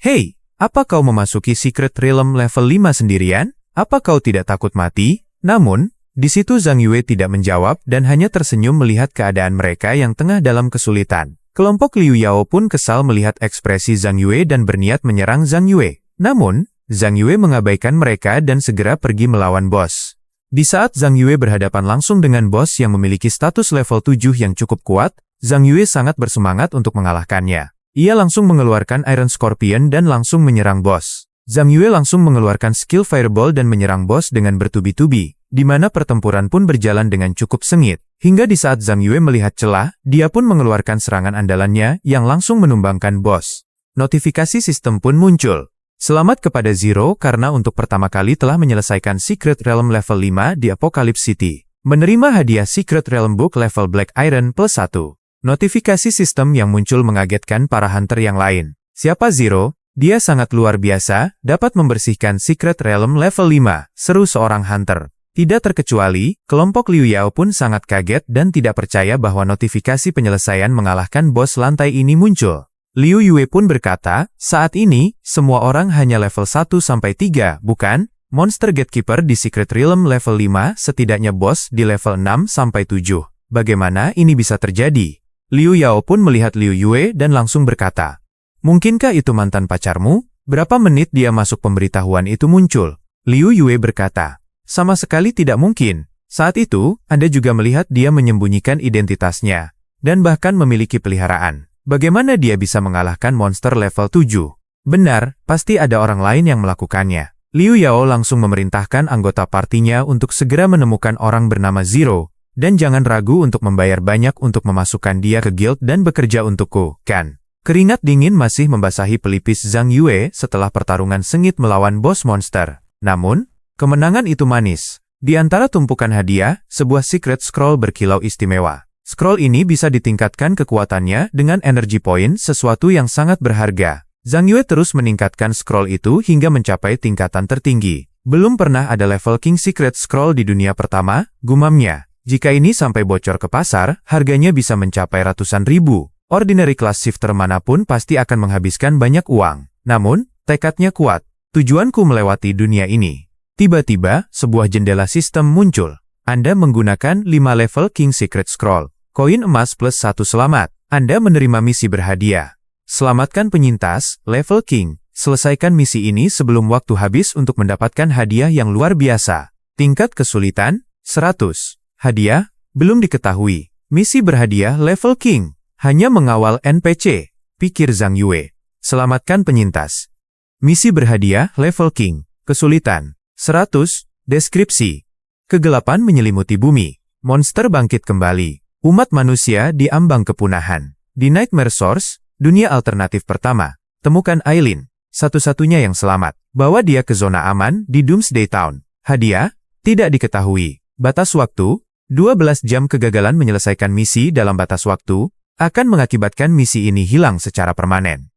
"Hei, apa kau memasuki Secret Realm level 5 sendirian? Apa kau tidak takut mati?" Namun, di situ Zhang Yue tidak menjawab dan hanya tersenyum melihat keadaan mereka yang tengah dalam kesulitan. Kelompok Liu Yao pun kesal melihat ekspresi Zhang Yue dan berniat menyerang Zhang Yue. Namun, Zhang Yue mengabaikan mereka dan segera pergi melawan bos. Di saat Zhang Yue berhadapan langsung dengan bos yang memiliki status level 7 yang cukup kuat, Zhang Yue sangat bersemangat untuk mengalahkannya. Ia langsung mengeluarkan Iron Scorpion dan langsung menyerang bos. Zhang Yue langsung mengeluarkan skill Fireball dan menyerang bos dengan bertubi-tubi, di mana pertempuran pun berjalan dengan cukup sengit. Hingga di saat Zhang Yue melihat celah, dia pun mengeluarkan serangan andalannya yang langsung menumbangkan bos. Notifikasi sistem pun muncul. "Selamat kepada Zero karena untuk pertama kali telah menyelesaikan Secret Realm level 5 di Apocalypse City. Menerima hadiah Secret Realm Book level Black Iron plus 1. Notifikasi sistem yang muncul mengagetkan para hunter yang lain. "Siapa Zero? Dia sangat luar biasa, dapat membersihkan Secret Realm level 5, seru seorang hunter. Tidak terkecuali, kelompok Liu Yao pun sangat kaget dan tidak percaya bahwa notifikasi penyelesaian mengalahkan bos lantai ini muncul. Liu Yue pun berkata, "Saat ini, semua orang hanya level 1-3, bukan? Monster Gatekeeper di Secret Realm level 5, setidaknya bos di level 6-7. Bagaimana ini bisa terjadi?" Liu Yao pun melihat Liu Yue dan langsung berkata, "Mungkinkah itu mantan pacarmu? Berapa menit dia masuk pemberitahuan itu muncul?" Liu Yue berkata, "Sama sekali tidak mungkin. Saat itu, Anda juga melihat dia menyembunyikan identitasnya, dan bahkan memiliki peliharaan. Bagaimana dia bisa mengalahkan monster level 7? Benar, pasti ada orang lain yang melakukannya." Liu Yao langsung memerintahkan anggota partinya untuk segera menemukan orang bernama Zero, dan jangan ragu untuk membayar banyak untuk memasukkan dia ke guild dan bekerja untukku, kan? Keringat dingin masih membasahi pelipis Zhang Yue setelah pertarungan sengit melawan bos monster. Namun, kemenangan itu manis. Di antara tumpukan hadiah, sebuah secret scroll berkilau istimewa. Scroll ini bisa ditingkatkan kekuatannya dengan energy point, sesuatu yang sangat berharga. Zhang Yue terus meningkatkan scroll itu hingga mencapai tingkatan tertinggi. Belum pernah ada level King Secret Scroll di dunia pertama, gumamnya. Jika ini sampai bocor ke pasar, harganya bisa mencapai ratusan ribu. Ordinary class shifter manapun pasti akan menghabiskan banyak uang. Namun, tekadnya kuat. "Tujuanku melewati dunia ini." Tiba-tiba, sebuah jendela sistem muncul. Anda menggunakan 5 level King Secret Scroll. Koin emas plus 1 selamat. Anda menerima misi berhadiah. Selamatkan penyintas, level King. Selesaikan misi ini sebelum waktu habis untuk mendapatkan hadiah yang luar biasa. Tingkat kesulitan, 100. Hadiah, belum diketahui. Misi berhadiah level King. Hanya mengawal NPC, pikir Zhang Yue. Selamatkan penyintas. Misi berhadiah level King. Kesulitan, 100. Deskripsi. Kegelapan menyelimuti bumi. Monster bangkit kembali. Umat manusia di ambang kepunahan. Di Nightmare Source, dunia alternatif pertama. Temukan Aileen, satu-satunya yang selamat. Bawa dia ke zona aman di Doomsday Town. Hadiah, tidak diketahui. Batas waktu, 12 jam. Kegagalan menyelesaikan misi dalam batas waktu, akan mengakibatkan misi ini hilang secara permanen.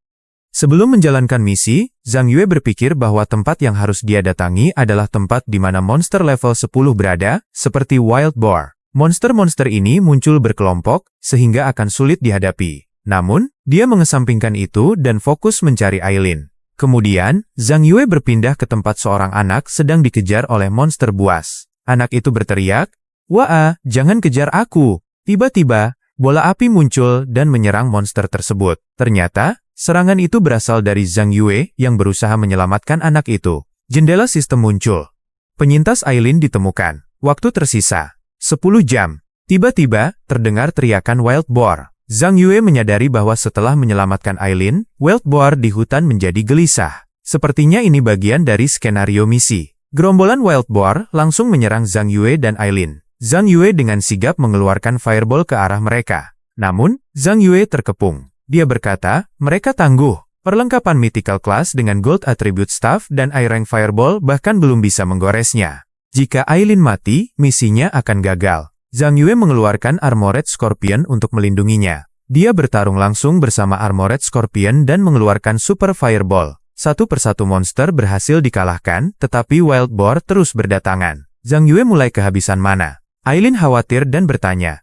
Sebelum menjalankan misi, Zhang Yue berpikir bahwa tempat yang harus dia datangi adalah tempat di mana monster level 10 berada, seperti Wild Boar. Monster-monster ini muncul berkelompok, sehingga akan sulit dihadapi. Namun, dia mengesampingkan itu dan fokus mencari Aileen. Kemudian, Zhang Yue berpindah ke tempat seorang anak sedang dikejar oleh monster buas. Anak itu berteriak, "Wah, jangan kejar aku!" Tiba-tiba, bola api muncul dan menyerang monster tersebut. Ternyata, serangan itu berasal dari Zhang Yue yang berusaha menyelamatkan anak itu. Jendela sistem muncul. Penyintas Aileen ditemukan. Waktu tersisa 10 jam. Tiba-tiba, terdengar teriakan Wild Boar. Zhang Yue menyadari bahwa setelah menyelamatkan Aileen, Wild Boar di hutan menjadi gelisah. Sepertinya ini bagian dari skenario misi. Gerombolan Wild Boar langsung menyerang Zhang Yue dan Aileen. Zhang Yue dengan sigap mengeluarkan fireball ke arah mereka. Namun, Zhang Yue terkepung. Dia berkata, mereka tangguh. Perlengkapan mythical class dengan gold attribute staff dan I-rank fireball bahkan belum bisa menggoresnya. Jika Aileen mati, misinya akan gagal. Zhang Yue mengeluarkan Armored Scorpion untuk melindunginya. Dia bertarung langsung bersama Armored Scorpion dan mengeluarkan Super Fireball. Satu persatu monster berhasil dikalahkan, tetapi Wild Boar terus berdatangan. Zhang Yue mulai kehabisan mana. Aileen khawatir dan bertanya,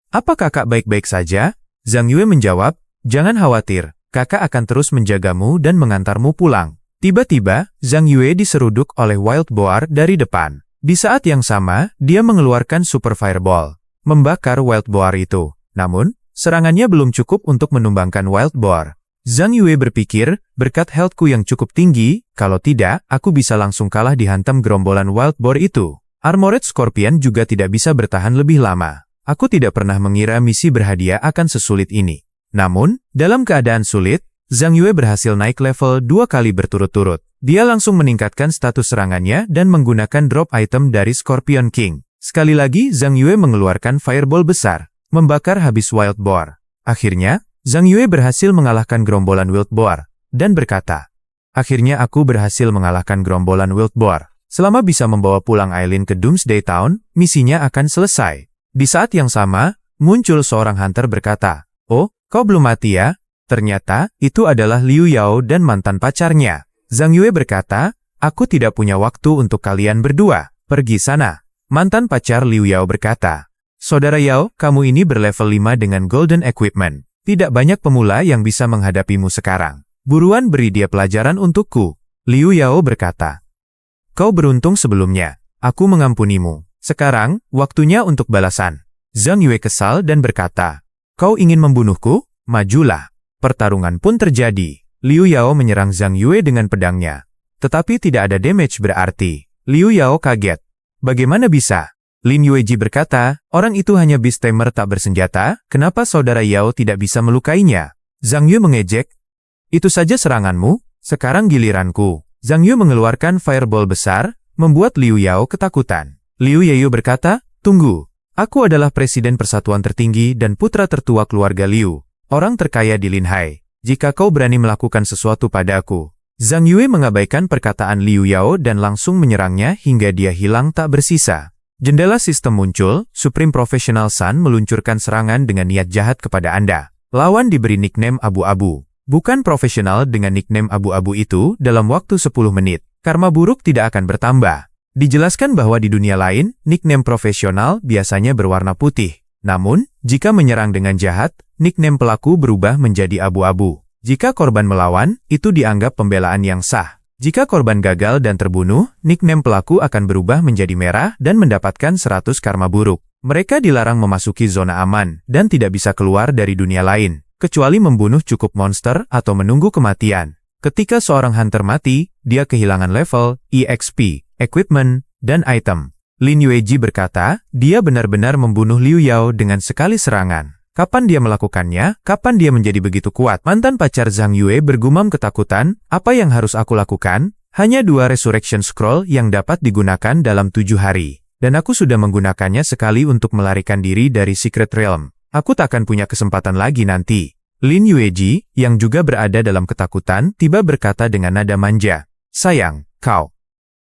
"Apa kakak baik-baik saja?" Zhang Yue menjawab, "Jangan khawatir, kakak akan terus menjagamu dan mengantarmu pulang." Tiba-tiba, Zhang Yue diseruduk oleh Wild Boar dari depan. Di saat yang sama, dia mengeluarkan Super Fireball, membakar Wild Boar itu. Namun, serangannya belum cukup untuk menumbangkan Wild Boar. Zhang Yue berpikir, berkat health-ku yang cukup tinggi, kalau tidak, aku bisa langsung kalah dihantam gerombolan Wild Boar itu. Armored Scorpion juga tidak bisa bertahan lebih lama. Aku tidak pernah mengira misi berhadiah akan sesulit ini. Namun, dalam keadaan sulit, Zhang Yue berhasil naik level 2 kali berturut-turut. Dia langsung meningkatkan status serangannya dan menggunakan drop item dari Scorpion King. Sekali lagi, Zhang Yue mengeluarkan fireball besar, membakar habis Wild Boar. Akhirnya, Zhang Yue berhasil mengalahkan gerombolan Wild Boar, dan berkata, "Akhirnya aku berhasil mengalahkan gerombolan Wild Boar. Selama bisa membawa pulang Aileen ke Doomsday Town, misinya akan selesai." Di saat yang sama, muncul seorang hunter berkata, "Oh, kau belum mati ya?" Ternyata, itu adalah Liu Yao dan mantan pacarnya. Zhang Yue berkata, "Aku tidak punya waktu untuk kalian berdua. Pergi sana." Mantan pacar Liu Yao berkata, "Saudara Yao, kamu ini berlevel 5 dengan golden equipment. Tidak banyak pemula yang bisa menghadapimu sekarang. Buruan beri dia pelajaran untukku." Liu Yao berkata, "Kau beruntung sebelumnya. Aku mengampunimu. Sekarang, waktunya untuk balasan." Zhang Yue kesal dan berkata, "Kau ingin membunuhku? Majulah." Pertarungan pun terjadi. Liu Yao menyerang Zhang Yue dengan pedangnya. Tetapi tidak ada damage berarti. Liu Yao kaget. "Bagaimana bisa?" Lin Yueji berkata, "Orang itu hanya beast tamer tak bersenjata, kenapa saudara Yao tidak bisa melukainya?" Zhang Yue mengejek, "Itu saja seranganmu, sekarang giliranku." Zhang Yue mengeluarkan fireball besar, membuat Liu Yao ketakutan. Liu Yao berkata, "Tunggu. Aku adalah presiden persatuan tertinggi dan putra tertua keluarga Liu. Orang terkaya di Linhai. Jika kau berani melakukan sesuatu padaku." Zhang Yue mengabaikan perkataan Liu Yao dan langsung menyerangnya hingga dia hilang tak bersisa. Jendela sistem muncul, Supreme Professional Sun meluncurkan serangan dengan niat jahat kepada Anda. Lawan diberi nickname abu-abu. Bukan profesional dengan nickname abu-abu itu dalam waktu 10 menit. Karma buruk tidak akan bertambah. Dijelaskan bahwa di dunia lain, nickname profesional biasanya berwarna putih. Namun, jika menyerang dengan jahat, nickname pelaku berubah menjadi abu-abu. Jika korban melawan, itu dianggap pembelaan yang sah. Jika korban gagal dan terbunuh, nickname pelaku akan berubah menjadi merah dan mendapatkan 100 karma buruk. Mereka dilarang memasuki zona aman dan tidak bisa keluar dari dunia lain, kecuali membunuh cukup monster atau menunggu kematian. Ketika seorang hunter mati, dia kehilangan level, EXP, equipment, dan item. Lin Yueji berkata, dia benar-benar membunuh Liu Yao dengan sekali serangan. Kapan dia melakukannya? Kapan dia menjadi begitu kuat? Mantan pacar Zhang Yue bergumam ketakutan, apa yang harus aku lakukan? Hanya 2 Resurrection Scroll yang dapat digunakan dalam 7 hari. Dan aku sudah menggunakannya sekali untuk melarikan diri dari Secret Realm. Aku takkan punya kesempatan lagi nanti. Lin Yueji, yang juga berada dalam ketakutan, tiba berkata dengan nada manja, "Sayang, kau.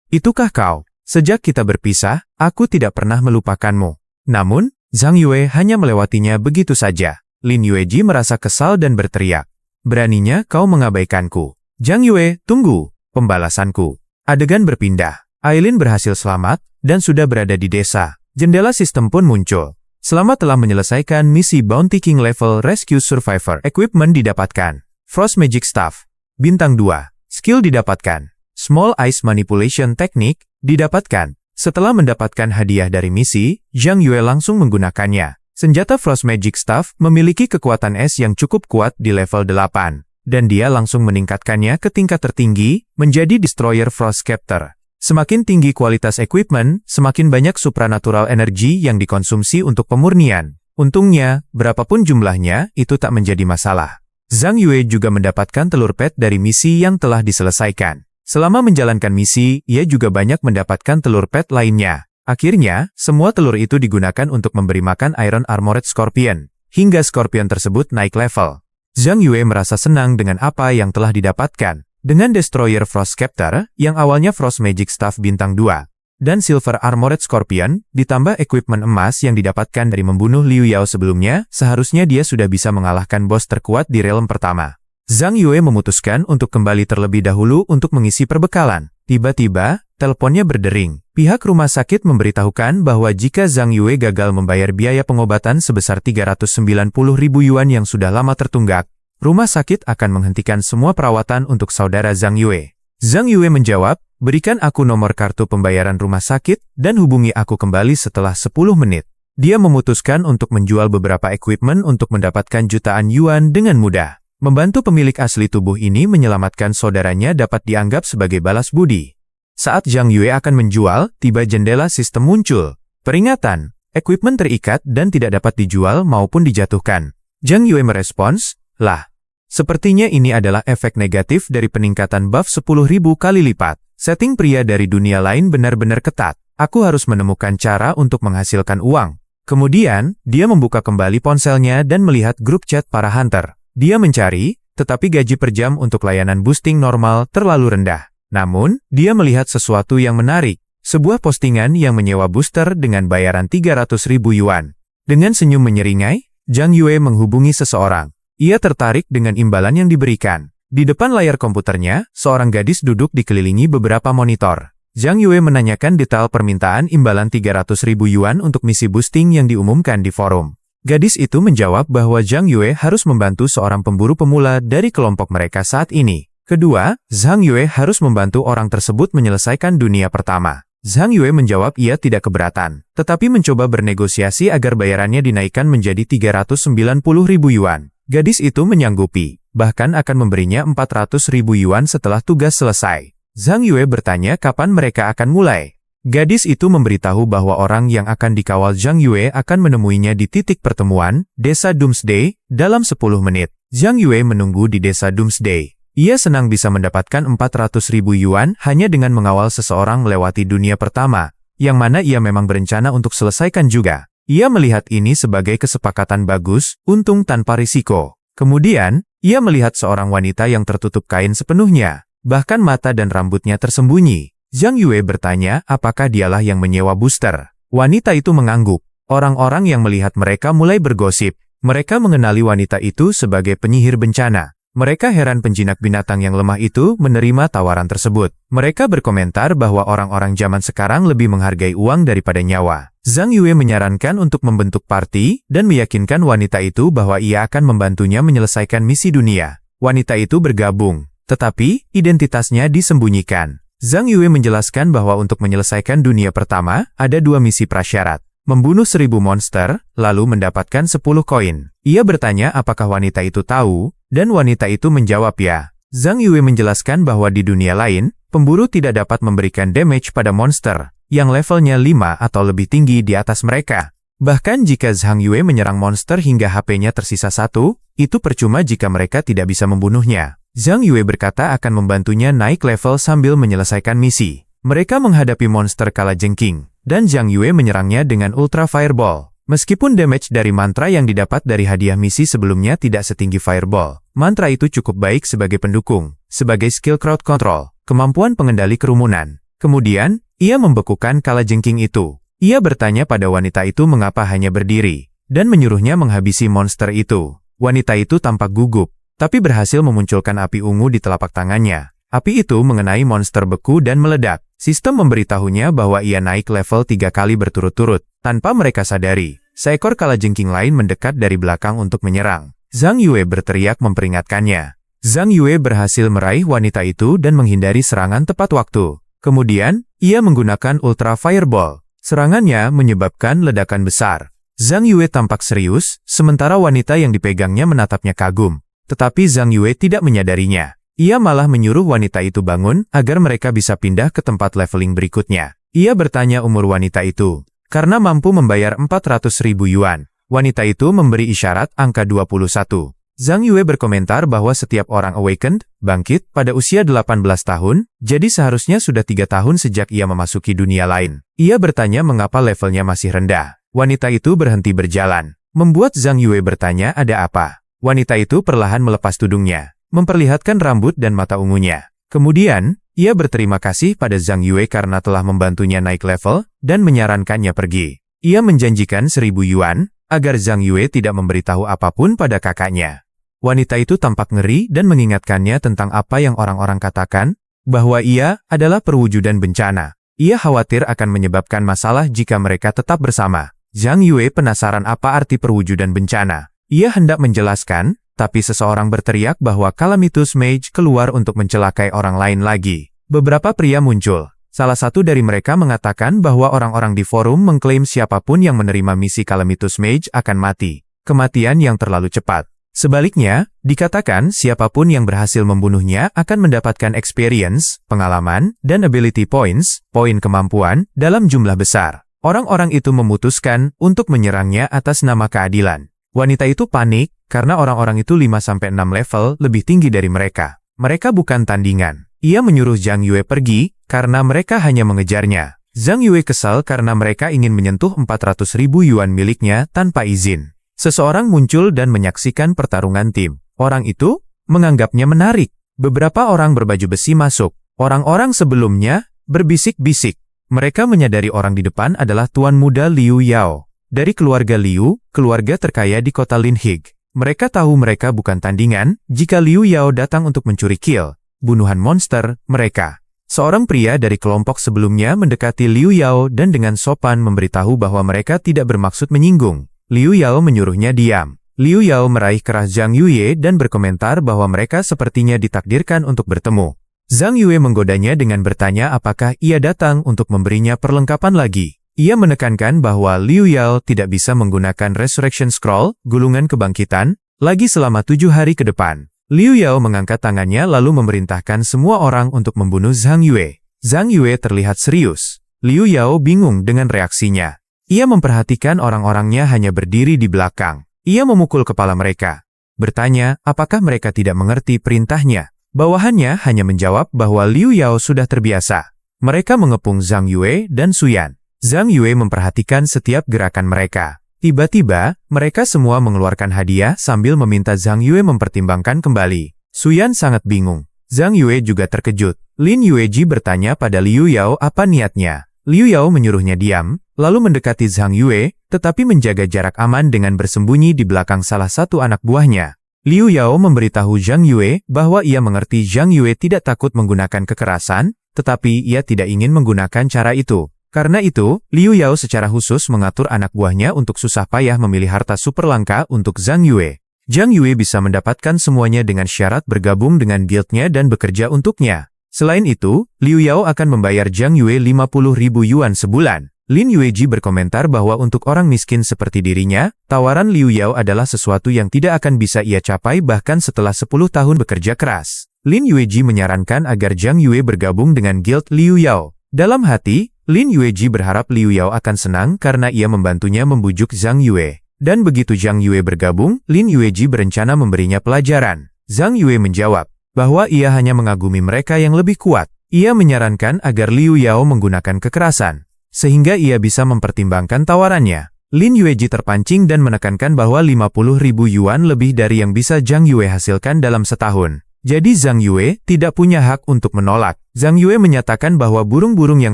Itukah kau? Sejak kita berpisah, aku tidak pernah melupakanmu." Namun, Zhang Yue hanya melewatinya begitu saja. Lin Yueji merasa kesal dan berteriak, "Beraninya kau mengabaikanku." "Zhang Yue, tunggu. Pembalasanku." Adegan berpindah. Aileen berhasil selamat, dan sudah berada di desa. Jendela sistem pun muncul. Selama telah menyelesaikan misi Bounty King level Rescue Survivor, equipment didapatkan. Frost Magic Staff. Bintang 2. Skill didapatkan. Small Ice Manipulation Technique didapatkan. Setelah mendapatkan hadiah dari misi, Zhang Yue langsung menggunakannya. Senjata Frost Magic Staff memiliki kekuatan es yang cukup kuat di level 8, dan dia langsung meningkatkannya ke tingkat tertinggi, menjadi Destroyer Frost Scepter. Semakin tinggi kualitas equipment, semakin banyak supranatural energi yang dikonsumsi untuk pemurnian. Untungnya, berapapun jumlahnya, itu tak menjadi masalah. Zhang Yue juga mendapatkan telur pet dari misi yang telah diselesaikan. Selama menjalankan misi, ia juga banyak mendapatkan telur pet lainnya. Akhirnya, semua telur itu digunakan untuk memberi makan Iron Armored Scorpion, hingga Scorpion tersebut naik level. Zhang Yue merasa senang dengan apa yang telah didapatkan. Dengan Destroyer Frost Scepter, yang awalnya Frost Magic Staff bintang 2, dan Silver Armored Scorpion, ditambah equipment emas yang didapatkan dari membunuh Liu Yao sebelumnya, seharusnya dia sudah bisa mengalahkan bos terkuat di realm pertama. Zhang Yue memutuskan untuk kembali terlebih dahulu untuk mengisi perbekalan. Tiba-tiba, teleponnya berdering. Pihak rumah sakit memberitahukan bahwa jika Zhang Yue gagal membayar biaya pengobatan sebesar 390.000 yuan yang sudah lama tertunggak, rumah sakit akan menghentikan semua perawatan untuk saudara Zhang Yue. Zhang Yue menjawab, berikan aku nomor kartu pembayaran rumah sakit dan hubungi aku kembali setelah 10 menit. Dia memutuskan untuk menjual beberapa equipment untuk mendapatkan jutaan yuan dengan mudah. Membantu pemilik asli tubuh ini menyelamatkan saudaranya dapat dianggap sebagai balas budi. Saat Zhang Yue akan menjual, tiba jendela sistem muncul. Peringatan, equipment terikat dan tidak dapat dijual maupun dijatuhkan. Zhang Yue merespons, lah. Sepertinya ini adalah efek negatif dari peningkatan buff 10.000 kali lipat. Setting pria dari dunia lain benar-benar ketat. Aku harus menemukan cara untuk menghasilkan uang. Kemudian, dia membuka kembali ponselnya dan melihat grup chat para hunter. Dia mencari, tetapi gaji per jam untuk layanan boosting normal terlalu rendah. Namun, dia melihat sesuatu yang menarik. Sebuah postingan yang menyewa booster dengan bayaran 300.000 yuan. Dengan senyum menyeringai, Zhang Yue menghubungi seseorang. Ia tertarik dengan imbalan yang diberikan. Di depan layar komputernya, seorang gadis duduk dikelilingi beberapa monitor. Zhang Yue menanyakan detail permintaan imbalan 300.000 yuan untuk misi boosting yang diumumkan di forum. Gadis itu menjawab bahwa Zhang Yue harus membantu seorang pemburu pemula dari kelompok mereka saat ini. Kedua, Zhang Yue harus membantu orang tersebut menyelesaikan dunia pertama. Zhang Yue menjawab ia tidak keberatan, tetapi mencoba bernegosiasi agar bayarannya dinaikkan menjadi 390.000 yuan. Gadis itu menyanggupi, bahkan akan memberinya 400.000 yuan setelah tugas selesai. Zhang Yue bertanya kapan mereka akan mulai. Gadis itu memberitahu bahwa orang yang akan dikawal Zhang Yue akan menemuinya di titik pertemuan, Desa Doomsday, dalam 10 menit. Zhang Yue menunggu di Desa Doomsday. Ia senang bisa mendapatkan 400.000 yuan hanya dengan mengawal seseorang melewati dunia pertama, yang mana ia memang berencana untuk selesaikan juga. Ia melihat ini sebagai kesepakatan bagus, untung tanpa risiko. Kemudian, ia melihat seorang wanita yang tertutup kain sepenuhnya, bahkan mata dan rambutnya tersembunyi. Zhang Yue bertanya apakah dialah yang menyewa booster. Wanita itu mengangguk. Orang-orang yang melihat mereka mulai bergosip. Mereka mengenali wanita itu sebagai penyihir bencana. Mereka heran penjinak binatang yang lemah itu menerima tawaran tersebut. Mereka berkomentar bahwa orang-orang zaman sekarang lebih menghargai uang daripada nyawa. Zhang Yue menyarankan untuk membentuk parti dan meyakinkan wanita itu bahwa ia akan membantunya menyelesaikan misi dunia. Wanita itu bergabung, tetapi identitasnya disembunyikan. Zhang Yue menjelaskan bahwa untuk menyelesaikan dunia pertama, ada 2 misi prasyarat. Membunuh 1000 monster, lalu mendapatkan 10 koin. Ia bertanya apakah wanita itu tahu, dan wanita itu menjawab ya. Zhang Yue menjelaskan bahwa di dunia lain, pemburu tidak dapat memberikan damage pada monster, yang levelnya 5 atau lebih tinggi di atas mereka. Bahkan jika Zhang Yue menyerang monster hingga HP-nya tersisa 1, itu percuma jika mereka tidak bisa membunuhnya. Zhang Yue berkata akan membantunya naik level sambil menyelesaikan misi. Mereka menghadapi monster kalajengking, dan Zhang Yue menyerangnya dengan Ultra Fireball. Meskipun damage dari mantra yang didapat dari hadiah misi sebelumnya tidak setinggi Fireball, mantra itu cukup baik sebagai pendukung, sebagai skill crowd control, kemampuan pengendali kerumunan. Kemudian, ia membekukan kalajengking itu. Ia bertanya pada wanita itu mengapa hanya berdiri, dan menyuruhnya menghabisi monster itu. Wanita itu tampak gugup, tapi berhasil memunculkan api ungu di telapak tangannya. Api itu mengenai monster beku dan meledak. Sistem memberitahunya bahwa ia naik level 3 kali berturut-turut. Tanpa mereka sadari, seekor kalajengking lain mendekat dari belakang untuk menyerang. Zhang Yue berteriak memperingatkannya. Zhang Yue berhasil meraih wanita itu dan menghindari serangan tepat waktu. Kemudian, ia menggunakan Ultra Fireball. Serangannya menyebabkan ledakan besar. Zhang Yue tampak serius, sementara wanita yang dipegangnya menatapnya kagum. Tetapi Zhang Yue tidak menyadarinya. Ia malah menyuruh wanita itu bangun agar mereka bisa pindah ke tempat leveling berikutnya. Ia bertanya umur wanita itu. Karena mampu membayar 400.000 yuan, wanita itu memberi isyarat angka 21. Zhang Yue berkomentar bahwa setiap orang awakened, bangkit, pada usia 18 tahun, jadi seharusnya sudah 3 tahun sejak ia memasuki dunia lain. Ia bertanya mengapa levelnya masih rendah. Wanita itu berhenti berjalan. Membuat Zhang Yue bertanya ada apa. Wanita itu perlahan melepas tudungnya, memperlihatkan rambut dan mata ungunya. Kemudian, ia berterima kasih pada Zhang Yue karena telah membantunya naik level dan menyarankannya pergi. Ia menjanjikan 1.000 yuan, agar Zhang Yue tidak memberitahu apapun pada kakaknya. Wanita itu tampak ngeri dan mengingatkannya tentang apa yang orang-orang katakan, bahwa ia adalah perwujudan bencana. Ia khawatir akan menyebabkan masalah jika mereka tetap bersama. Zhang Yue penasaran apa arti perwujudan bencana. Ia hendak menjelaskan, tapi seseorang berteriak bahwa Calamitous Mage keluar untuk mencelakai orang lain lagi. Beberapa pria muncul. Salah satu dari mereka mengatakan bahwa orang-orang di forum mengklaim siapapun yang menerima misi Calamitous Mage akan mati. Kematian yang terlalu cepat. Sebaliknya, dikatakan siapapun yang berhasil membunuhnya akan mendapatkan experience, pengalaman, dan ability points, poin kemampuan, dalam jumlah besar. Orang-orang itu memutuskan untuk menyerangnya atas nama keadilan. Wanita itu panik, karena orang-orang itu 5-6 level lebih tinggi dari mereka. Mereka bukan tandingan. Ia menyuruh Zhang Yue pergi, karena mereka hanya mengejarnya. Zhang Yue kesal karena mereka ingin menyentuh 400.000 yuan miliknya tanpa izin. Seseorang muncul dan menyaksikan pertarungan tim. Orang itu menganggapnya menarik. Beberapa orang berbaju besi masuk. Orang-orang sebelumnya berbisik-bisik. Mereka menyadari orang di depan adalah Tuan Muda Liu Yao. Dari keluarga Liu, keluarga terkaya di kota Linhig. Mereka tahu mereka bukan tandingan jika Liu Yao datang untuk mencuri kill, bunuhan monster, mereka. Seorang pria dari kelompok sebelumnya mendekati Liu Yao dan dengan sopan memberitahu bahwa mereka tidak bermaksud menyinggung. Liu Yao menyuruhnya diam. Liu Yao meraih keras Zhang Yue dan berkomentar bahwa mereka sepertinya ditakdirkan untuk bertemu. Zhang Yue menggodanya dengan bertanya apakah ia datang untuk memberinya perlengkapan lagi. Ia menekankan bahwa Liu Yao tidak bisa menggunakan Resurrection Scroll, gulungan kebangkitan, lagi selama 7 hari ke depan. Liu Yao mengangkat tangannya lalu memerintahkan semua orang untuk membunuh Zhang Yue. Zhang Yue terlihat serius. Liu Yao bingung dengan reaksinya. Ia memperhatikan orang-orangnya hanya berdiri di belakang. Ia memukul kepala mereka. Bertanya, apakah mereka tidak mengerti perintahnya? Bawahannya hanya menjawab bahwa Liu Yao sudah terbiasa. Mereka mengepung Zhang Yue dan Suyan. Zhang Yue memperhatikan setiap gerakan mereka. Tiba-tiba, mereka semua mengeluarkan hadiah sambil meminta Zhang Yue mempertimbangkan kembali. Suyan sangat bingung. Zhang Yue juga terkejut. Lin Yueji bertanya pada Liu Yao apa niatnya. Liu Yao menyuruhnya diam, lalu mendekati Zhang Yue, tetapi menjaga jarak aman dengan bersembunyi di belakang salah satu anak buahnya. Liu Yao memberitahu Zhang Yue bahwa ia mengerti Zhang Yue tidak takut menggunakan kekerasan, tetapi ia tidak ingin menggunakan cara itu. Karena itu, Liu Yao secara khusus mengatur anak buahnya untuk susah payah memilih harta super langka untuk Zhang Yue. Zhang Yue bisa mendapatkan semuanya dengan syarat bergabung dengan guildnya dan bekerja untuknya. Selain itu, Liu Yao akan membayar Zhang Yue 50.000 yuan sebulan. Lin Yueji berkomentar bahwa untuk orang miskin seperti dirinya, tawaran Liu Yao adalah sesuatu yang tidak akan bisa ia capai bahkan setelah 10 tahun bekerja keras. Lin Yueji menyarankan agar Zhang Yue bergabung dengan guild Liu Yao. Dalam hati, Lin Yueji berharap Liu Yao akan senang karena ia membantunya membujuk Zhang Yue. Dan begitu Zhang Yue bergabung, Lin Yueji berencana memberinya pelajaran. Zhang Yue menjawab bahwa ia hanya mengagumi mereka yang lebih kuat. Ia menyarankan agar Liu Yao menggunakan kekerasan, sehingga ia bisa mempertimbangkan tawarannya. Lin Yueji terpancing dan menekankan bahwa 50.000 yuan lebih dari yang bisa Zhang Yue hasilkan dalam setahun. Jadi Zhang Yue tidak punya hak untuk menolak. Zhang Yue menyatakan bahwa burung-burung yang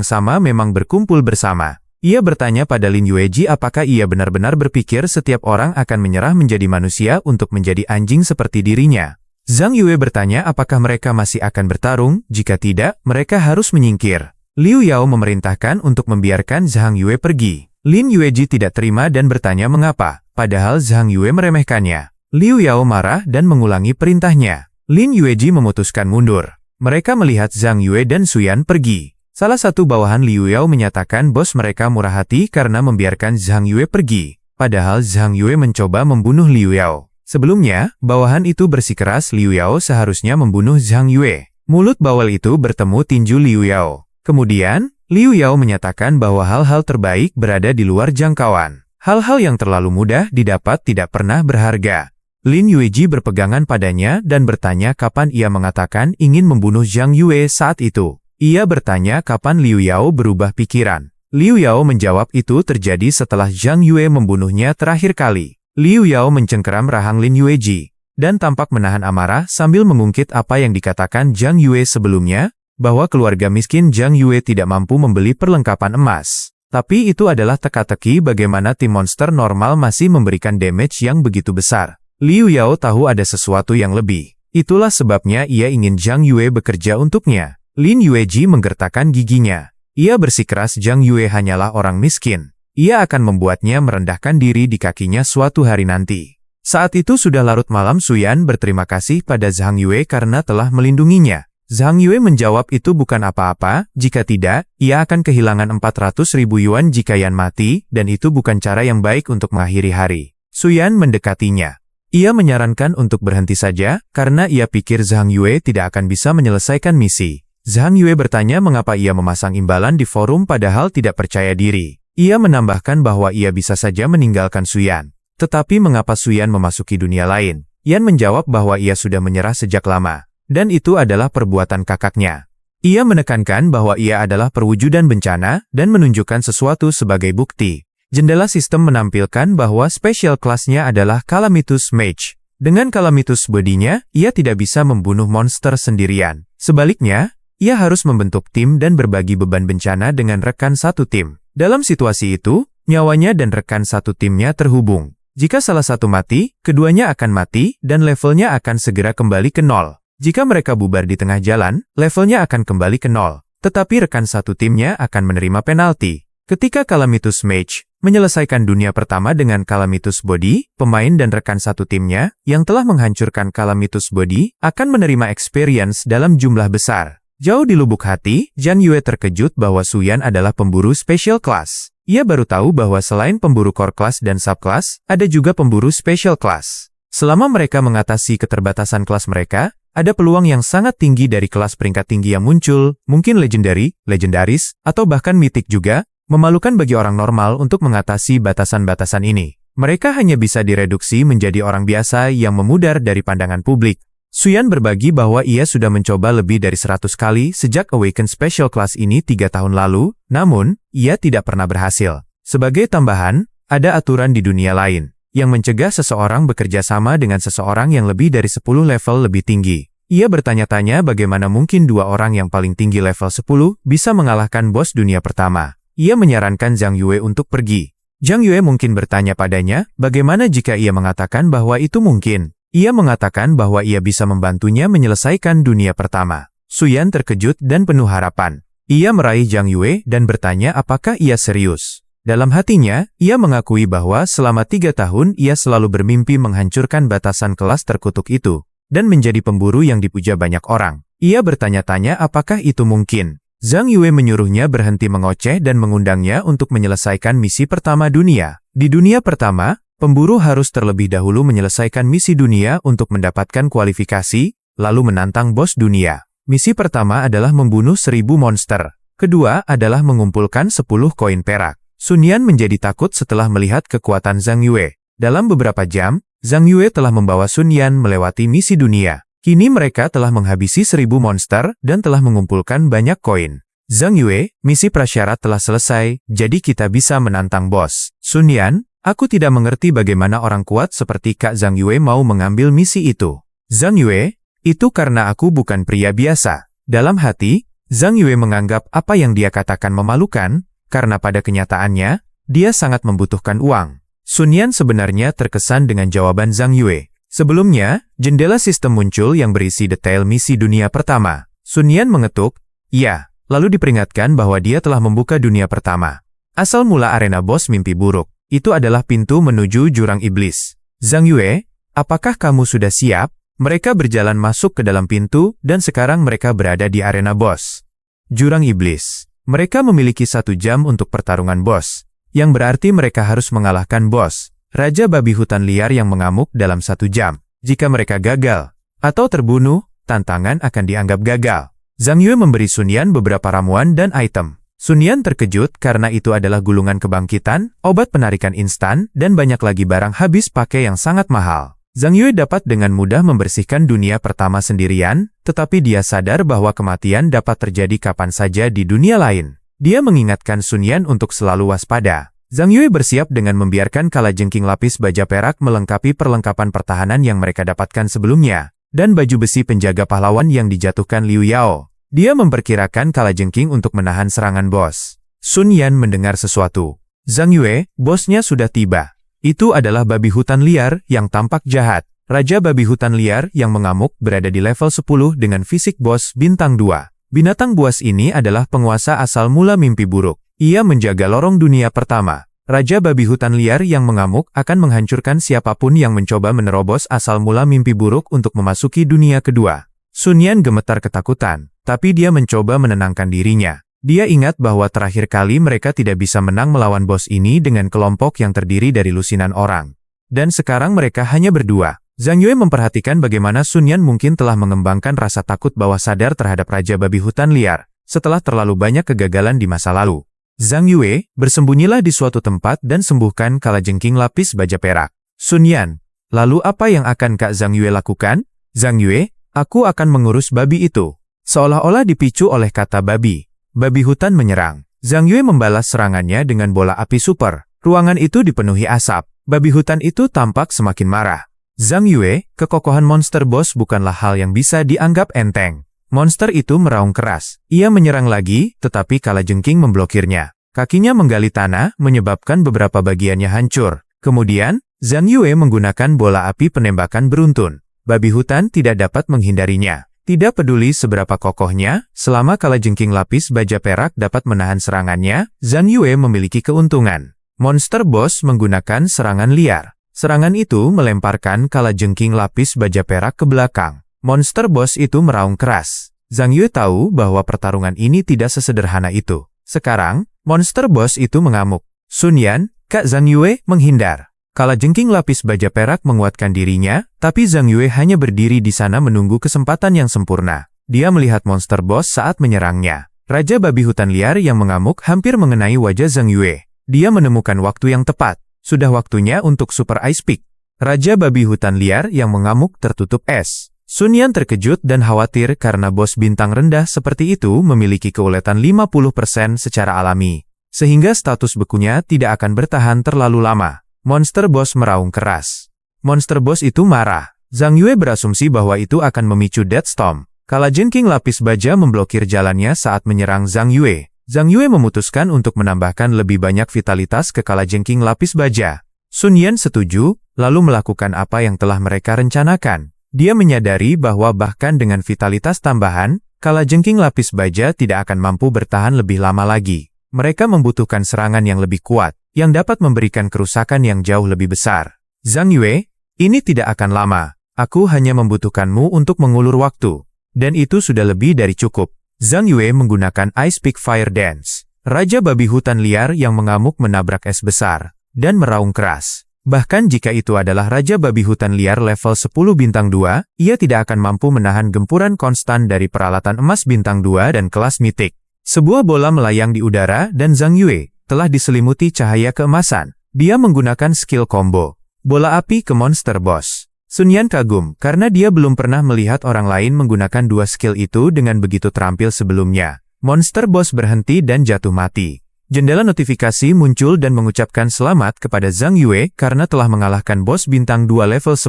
sama memang berkumpul bersama. Ia bertanya pada Lin Yueji apakah ia benar-benar berpikir setiap orang akan menyerah menjadi manusia untuk menjadi anjing seperti dirinya. Zhang Yue bertanya apakah mereka masih akan bertarung, jika tidak, mereka harus menyingkir. Liu Yao memerintahkan untuk membiarkan Zhang Yue pergi. Lin Yueji tidak terima dan bertanya mengapa, padahal Zhang Yue meremehkannya. Liu Yao marah dan mengulangi perintahnya. Lin Yueji memutuskan mundur. Mereka melihat Zhang Yue dan Suyan pergi. Salah satu bawahan Liu Yao menyatakan bos mereka murah hati karena membiarkan Zhang Yue pergi. Padahal Zhang Yue mencoba membunuh Liu Yao. Sebelumnya, bawahan itu bersikeras Liu Yao seharusnya membunuh Zhang Yue. Mulut bawal itu bertemu tinju Liu Yao. Kemudian, Liu Yao menyatakan bahwa hal-hal terbaik berada di luar jangkauan. Hal-hal yang terlalu mudah didapat tidak pernah berharga. Lin Yueji berpegangan padanya dan bertanya kapan ia mengatakan ingin membunuh Zhang Yue saat itu. Ia bertanya kapan Liu Yao berubah pikiran. Liu Yao menjawab itu terjadi setelah Zhang Yue membunuhnya terakhir kali. Liu Yao mencengkeram rahang Lin Yueji. dan tampak menahan amarah sambil mengungkit apa yang dikatakan Zhang Yue sebelumnya, bahwa keluarga miskin Zhang Yue tidak mampu membeli perlengkapan emas. Tapi itu adalah teka-teki bagaimana tim monster normal masih memberikan damage yang begitu besar. Liu Yao tahu ada sesuatu yang lebih. Itulah sebabnya ia ingin Zhang Yue bekerja untuknya. Lin Yueji menggertakkan giginya. Ia bersikeras Zhang Yue hanyalah orang miskin. Ia akan membuatnya merendahkan diri di kakinya suatu hari nanti. Saat itu sudah larut malam. Suyan berterima kasih pada Zhang Yue karena telah melindunginya. Zhang Yue menjawab itu bukan apa-apa, jika tidak, ia akan kehilangan 400.000 yuan jika Yan mati, dan itu bukan cara yang baik untuk mengakhiri hari. Suyan mendekatinya. Ia menyarankan untuk berhenti saja, karena ia pikir Zhang Yue tidak akan bisa menyelesaikan misi. Zhang Yue bertanya mengapa ia memasang imbalan di forum padahal tidak percaya diri. Ia menambahkan bahwa ia bisa saja meninggalkan Suyan. Tetapi mengapa Suyan memasuki dunia lain? Yan menjawab bahwa ia sudah menyerah sejak lama. Dan itu adalah perbuatan kakaknya. Ia menekankan bahwa ia adalah perwujudan bencana dan menunjukkan sesuatu sebagai bukti. Jendela sistem menampilkan bahwa special class-nya adalah Calamitous Mage. Dengan Calamitous body-nya, ia tidak bisa membunuh monster sendirian. Sebaliknya, ia harus membentuk tim dan berbagi beban bencana dengan rekan satu tim. Dalam situasi itu, nyawanya dan rekan satu timnya terhubung. Jika salah satu mati, keduanya akan mati dan levelnya akan segera kembali ke nol. Jika mereka bubar di tengah jalan, levelnya akan kembali ke nol. Tetapi rekan satu timnya akan menerima penalti. Ketika Calamitous Mage menyelesaikan dunia pertama dengan Calamitous Body, pemain dan rekan satu timnya yang telah menghancurkan Calamitous Body akan menerima experience dalam jumlah besar. Jauh di lubuk hati, Zhang Yue terkejut bahwa Suyan adalah pemburu special class. Ia baru tahu bahwa selain pemburu core class dan subclass, ada juga pemburu special class. Selama mereka mengatasi keterbatasan kelas mereka, ada peluang yang sangat tinggi dari kelas peringkat tinggi yang muncul, mungkin legendary, legendaris, atau bahkan mitik juga. Memalukan bagi orang normal untuk mengatasi batasan-batasan ini. Mereka hanya bisa direduksi menjadi orang biasa yang memudar dari pandangan publik. Suyan berbagi bahwa ia sudah mencoba lebih dari 100 kali sejak Awaken Special Class ini 3 tahun lalu, namun, ia tidak pernah berhasil. Sebagai tambahan, ada aturan di dunia lain, yang mencegah seseorang bekerja sama dengan seseorang yang lebih dari 10 level lebih tinggi. Ia bertanya-tanya bagaimana mungkin dua orang yang paling tinggi level 10 bisa mengalahkan bos dunia pertama. Ia menyarankan Zhang Yue untuk pergi. Zhang Yue mungkin bertanya padanya, bagaimana jika ia mengatakan bahwa itu mungkin? Ia mengatakan bahwa ia bisa membantunya menyelesaikan dunia pertama. Suyan terkejut dan penuh harapan. Ia meraih Zhang Yue dan bertanya apakah ia serius. Dalam hatinya, ia mengakui bahwa selama 3 tahun ia selalu bermimpi menghancurkan batasan kelas terkutuk itu, dan menjadi pemburu yang dipuja banyak orang. Ia bertanya-tanya apakah itu mungkin. Zhang Yue menyuruhnya berhenti mengoceh dan mengundangnya untuk menyelesaikan misi pertama dunia. Di dunia pertama, pemburu harus terlebih dahulu menyelesaikan misi dunia untuk mendapatkan kualifikasi, lalu menantang bos dunia. Misi pertama adalah membunuh 1000 monster. Kedua adalah mengumpulkan 10 koin perak. Sun Yan menjadi takut setelah melihat kekuatan Zhang Yue. Dalam beberapa jam, Zhang Yue telah membawa Sun Yan melewati misi dunia. Kini mereka telah menghabisi 1000 monster dan telah mengumpulkan banyak koin. Zhang Yue, misi prasyarat telah selesai, jadi kita bisa menantang bos. Sun Yan, aku tidak mengerti bagaimana orang kuat seperti Kak Zhang Yue mau mengambil misi itu. Zhang Yue, itu karena aku bukan pria biasa. Dalam hati, Zhang Yue menganggap apa yang dia katakan memalukan, karena pada kenyataannya, dia sangat membutuhkan uang. Sun Yan sebenarnya terkesan dengan jawaban Zhang Yue. Sebelumnya, jendela sistem muncul yang berisi detail misi dunia pertama. Sun Yan mengetuk, ya, lalu diperingatkan bahwa dia telah membuka dunia pertama. Asal mula arena bos mimpi buruk, itu adalah pintu menuju jurang iblis. Zhang Yue, apakah kamu sudah siap? Mereka berjalan masuk ke dalam pintu, dan sekarang mereka berada di arena bos. Jurang iblis. Mereka memiliki 1 jam untuk pertarungan bos, yang berarti mereka harus mengalahkan bos. Raja babi hutan liar yang mengamuk dalam 1 jam. Jika mereka gagal, atau terbunuh, tantangan akan dianggap gagal. Zhang Yue memberi Sun Yan beberapa ramuan dan item. Sun Yan terkejut karena itu adalah gulungan kebangkitan, obat penarikan instan, dan banyak lagi barang habis pakai yang sangat mahal. Zhang Yue dapat dengan mudah membersihkan dunia pertama sendirian, tetapi dia sadar bahwa kematian dapat terjadi kapan saja di dunia lain. Dia mengingatkan Sun Yan untuk selalu waspada. Zhang Yue bersiap dengan membiarkan kalajengking lapis baja perak melengkapi perlengkapan pertahanan yang mereka dapatkan sebelumnya, dan baju besi penjaga pahlawan yang dijatuhkan Liu Yao. Dia memperkirakan kalajengking untuk menahan serangan bos. Sun Yan mendengar sesuatu. Zhang Yue, bosnya sudah tiba. Itu adalah babi hutan liar yang tampak jahat. Raja babi hutan liar yang mengamuk berada di level 10 dengan fisik bos bintang 2. Binatang buas ini adalah penguasa asal mula mimpi buruk. Ia menjaga lorong dunia pertama. Raja babi hutan liar yang mengamuk akan menghancurkan siapapun yang mencoba menerobos asal mula mimpi buruk untuk memasuki dunia kedua. Sun Yan gemetar ketakutan, tapi dia mencoba menenangkan dirinya. Dia ingat bahwa terakhir kali mereka tidak bisa menang melawan bos ini dengan kelompok yang terdiri dari lusinan orang. Dan sekarang mereka hanya berdua. Zhang Yue memperhatikan bagaimana Sun Yan mungkin telah mengembangkan rasa takut bawah sadar terhadap Raja Babi Hutan Liar, setelah terlalu banyak kegagalan di masa lalu. Zhang Yue, bersembunyilah di suatu tempat dan sembuhkan kalajengking lapis baja perak. Sun Yan, lalu apa yang akan Kak Zhang Yue lakukan? Zhang Yue, aku akan mengurus babi itu. Seolah-olah dipicu oleh kata babi. Babi hutan menyerang. Zhang Yue membalas serangannya dengan bola api super. Ruangan itu dipenuhi asap. Babi hutan itu tampak semakin marah. Zhang Yue, kekokohan monster boss bukanlah hal yang bisa dianggap enteng. Monster itu meraung keras. Ia menyerang lagi, tetapi kalajengking memblokirnya. Kakinya menggali tanah, menyebabkan beberapa bagiannya hancur. Kemudian, Zhang Yue menggunakan bola api penembakan beruntun. Babi hutan tidak dapat menghindarinya. Tidak peduli seberapa kokohnya, selama kalajengking lapis baja perak dapat menahan serangannya, Zhang Yue memiliki keuntungan. Monster boss menggunakan serangan liar. Serangan itu melemparkan kalajengking lapis baja perak ke belakang. Monster boss itu meraung keras. Zhang Yue tahu bahwa pertarungan ini tidak sesederhana itu. Sekarang, monster boss itu mengamuk. Sun Yan, Kak Zhang Yue, menghindar. Kalajengking lapis baja perak menguatkan dirinya, tapi Zhang Yue hanya berdiri di sana menunggu kesempatan yang sempurna. Dia melihat monster boss saat menyerangnya. Raja babi hutan liar yang mengamuk hampir mengenai wajah Zhang Yue. Dia menemukan waktu yang tepat. Sudah waktunya untuk Super Ice Peak. Raja babi hutan liar yang mengamuk tertutup es. Sun Yan terkejut dan khawatir karena bos bintang rendah seperti itu memiliki keuletan 50% secara alami. Sehingga status bekunya tidak akan bertahan terlalu lama. Monster boss meraung keras. Monster boss itu marah. Zhang Yue berasumsi bahwa itu akan memicu Deathstorm. Kalajengking lapis baja memblokir jalannya saat menyerang Zhang Yue. Zhang Yue memutuskan untuk menambahkan lebih banyak vitalitas ke kalajengking lapis baja. Sun Yan setuju, lalu melakukan apa yang telah mereka rencanakan. Dia menyadari bahwa bahkan dengan vitalitas tambahan, kalajengking lapis baja tidak akan mampu bertahan lebih lama lagi. Mereka membutuhkan serangan yang lebih kuat, yang dapat memberikan kerusakan yang jauh lebih besar. Zhang Yue, ini tidak akan lama. Aku hanya membutuhkanmu untuk mengulur waktu. Dan itu sudah lebih dari cukup. Zhang Yue menggunakan Ice Peak Fire Dance. Raja babi hutan liar yang mengamuk menabrak es besar, dan meraung keras. Bahkan jika itu adalah Raja babi hutan liar level 10 bintang 2, ia tidak akan mampu menahan gempuran konstan dari peralatan emas bintang 2 dan kelas mitik. Sebuah bola melayang di udara dan Zhang Yue telah diselimuti cahaya keemasan. Dia menggunakan skill combo. Bola api ke monster boss. Sun Yan kagum karena dia belum pernah melihat orang lain menggunakan dua skill itu dengan begitu terampil sebelumnya. Monster boss berhenti dan jatuh mati. Jendela notifikasi muncul dan mengucapkan selamat kepada Zhang Yue karena telah mengalahkan bos bintang 2 level 10.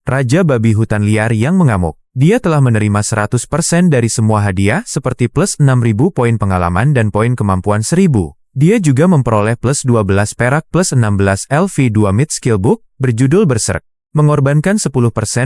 Raja babi hutan liar yang mengamuk. Dia telah menerima 100% dari semua hadiah seperti plus 6.000 poin pengalaman dan poin kemampuan 1.000. Dia juga memperoleh plus 12 perak plus 16 LV2 mid skill book berjudul Berserk. Mengorbankan 10%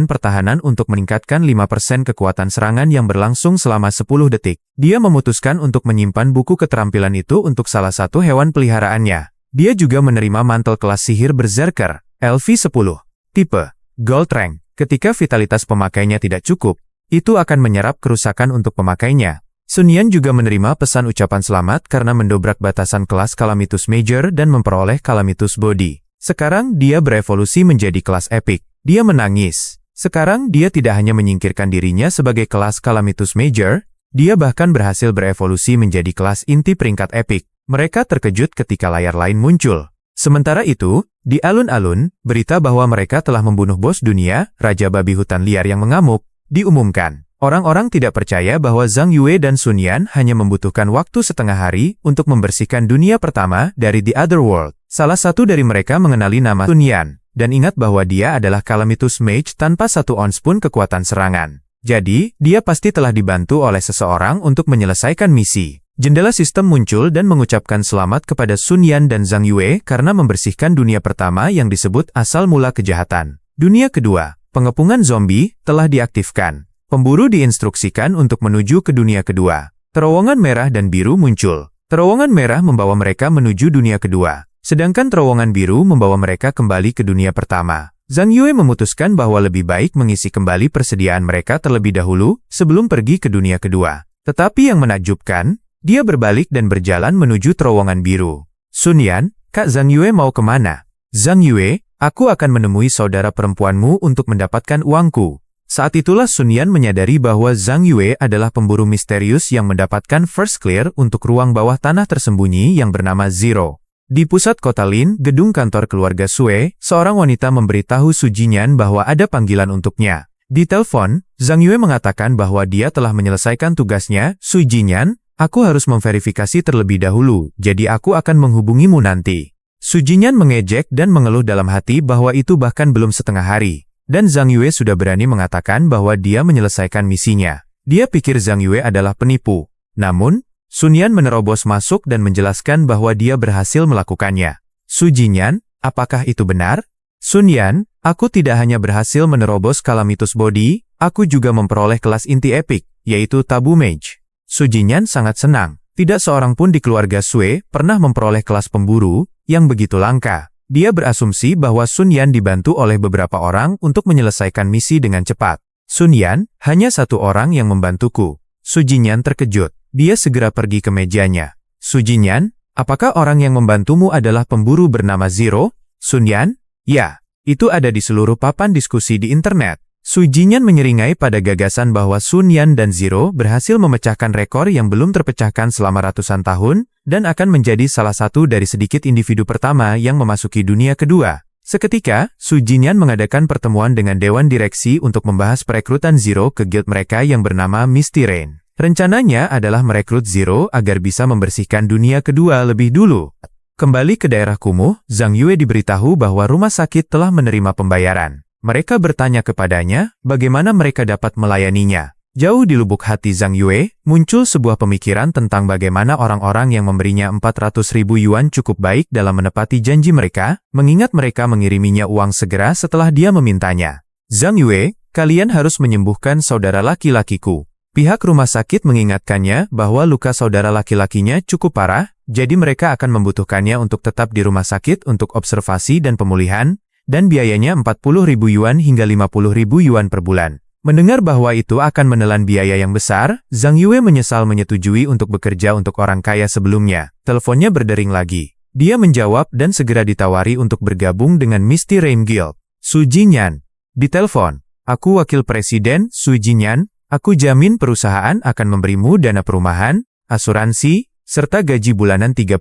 pertahanan untuk meningkatkan 5% kekuatan serangan yang berlangsung selama 10 detik. Dia memutuskan untuk menyimpan buku keterampilan itu untuk salah satu hewan peliharaannya. Dia juga menerima mantel kelas sihir Berserker, LV10. Tipe Gold Rank. Ketika vitalitas pemakainya tidak cukup, itu akan menyerap kerusakan untuk pemakainya. Sun Yan juga menerima pesan ucapan selamat karena mendobrak batasan kelas Calamitous Major dan memperoleh Calamitous Body. Sekarang dia berevolusi menjadi kelas Epic. Dia menangis. Sekarang dia tidak hanya menyingkirkan dirinya sebagai kelas Calamitous Major, dia bahkan berhasil berevolusi menjadi kelas inti peringkat Epic. Mereka terkejut ketika layar lain muncul. Sementara itu, di alun-alun, berita bahwa mereka telah membunuh bos dunia, Raja babi hutan liar yang mengamuk, diumumkan. Orang-orang tidak percaya bahwa Zhang Yue dan Sun Yan hanya membutuhkan waktu setengah hari untuk membersihkan dunia pertama dari The Other World. Salah satu dari mereka mengenali nama Sun Yan, dan ingat bahwa dia adalah Calamitous Mage tanpa satu ons pun kekuatan serangan. Jadi, dia pasti telah dibantu oleh seseorang untuk menyelesaikan misi. Jendela sistem muncul dan mengucapkan selamat kepada Sun Yan dan Zhang Yue karena membersihkan dunia pertama yang disebut asal mula kejahatan. Dunia kedua, pengepungan zombie, telah diaktifkan. Pemburu diinstruksikan untuk menuju ke dunia kedua. Terowongan merah dan biru muncul. Terowongan merah membawa mereka menuju dunia kedua, sedangkan terowongan biru membawa mereka kembali ke dunia pertama. Zhang Yue memutuskan bahwa lebih baik mengisi kembali persediaan mereka terlebih dahulu sebelum pergi ke dunia kedua. Tetapi yang menakjubkan, dia berbalik dan berjalan menuju terowongan biru. Sun Yan, Kak Zhang Yue mau kemana? Zhang Yue, aku akan menemui saudara perempuanmu untuk mendapatkan uangku. Saat itulah Sun Yan menyadari bahwa Zhang Yue adalah pemburu misterius yang mendapatkan first clear untuk ruang bawah tanah tersembunyi yang bernama Zero. Di pusat kota Lin, gedung kantor keluarga Sue, seorang wanita memberitahu Su Jinyan bahwa ada panggilan untuknya. Di telepon, Zhang Yue mengatakan bahwa dia telah menyelesaikan tugasnya. Su Jinyan, aku harus memverifikasi terlebih dahulu, jadi aku akan menghubungimu nanti. Su Jinyan mengejek dan mengeluh dalam hati bahwa itu bahkan belum setengah hari. Dan Zhang Yue sudah berani mengatakan bahwa dia menyelesaikan misinya. Dia pikir Zhang Yue adalah penipu. Namun, Sun Yan menerobos masuk dan menjelaskan bahwa dia berhasil melakukannya. Su Jinyan, apakah itu benar? Sun Yan, aku tidak hanya berhasil menerobos Calamitous Body, aku juga memperoleh kelas inti epik, yaitu Tabu Mage. Su Jinyan sangat senang. Tidak seorang pun di keluarga Sue pernah memperoleh kelas pemburu yang begitu langka. Dia berasumsi bahwa Sun Yan dibantu oleh beberapa orang untuk menyelesaikan misi dengan cepat. Sun Yan, hanya satu orang yang membantuku. Su Jinyan terkejut. Dia segera pergi ke mejanya. Su Jinyan, apakah orang yang membantumu adalah pemburu bernama Zero? Sun Yan, ya, itu ada di seluruh papan diskusi di internet. Su Jinyan menyeringai pada gagasan bahwa Sun Yan dan Zero berhasil memecahkan rekor yang belum terpecahkan selama ratusan tahun, dan akan menjadi salah satu dari sedikit individu pertama yang memasuki dunia kedua. Seketika, Su Jinyan mengadakan pertemuan dengan Dewan Direksi untuk membahas perekrutan Zero ke guild mereka yang bernama Misty Rain. Rencananya adalah merekrut Zero agar bisa membersihkan dunia kedua lebih dulu. Kembali ke daerah kumuh, Zhang Yue diberitahu bahwa rumah sakit telah menerima pembayaran. Mereka bertanya kepadanya, bagaimana mereka dapat melayaninya. Jauh di lubuk hati Zhang Yue, muncul sebuah pemikiran tentang bagaimana orang-orang yang memberinya 400.000 yuan cukup baik dalam menepati janji mereka, mengingat mereka mengiriminya uang segera setelah dia memintanya. Zhang Yue, kalian harus menyembuhkan saudara laki-lakiku. Pihak rumah sakit mengingatkannya bahwa luka saudara laki-lakinya cukup parah, jadi mereka akan membutuhkannya untuk tetap di rumah sakit untuk observasi dan pemulihan, dan biayanya 40.000 yuan hingga 50.000 yuan per bulan. Mendengar bahwa itu akan menelan biaya yang besar, Zhang Yue menyesal menyetujui untuk bekerja untuk orang kaya sebelumnya. Teleponnya berdering lagi. Dia menjawab dan segera ditawari untuk bergabung dengan Misty Rain Guild. Su Jinyan. Di telepon. Aku wakil presiden, Su Jinyan. Aku jamin perusahaan akan memberimu dana perumahan, asuransi, serta gaji bulanan 30.000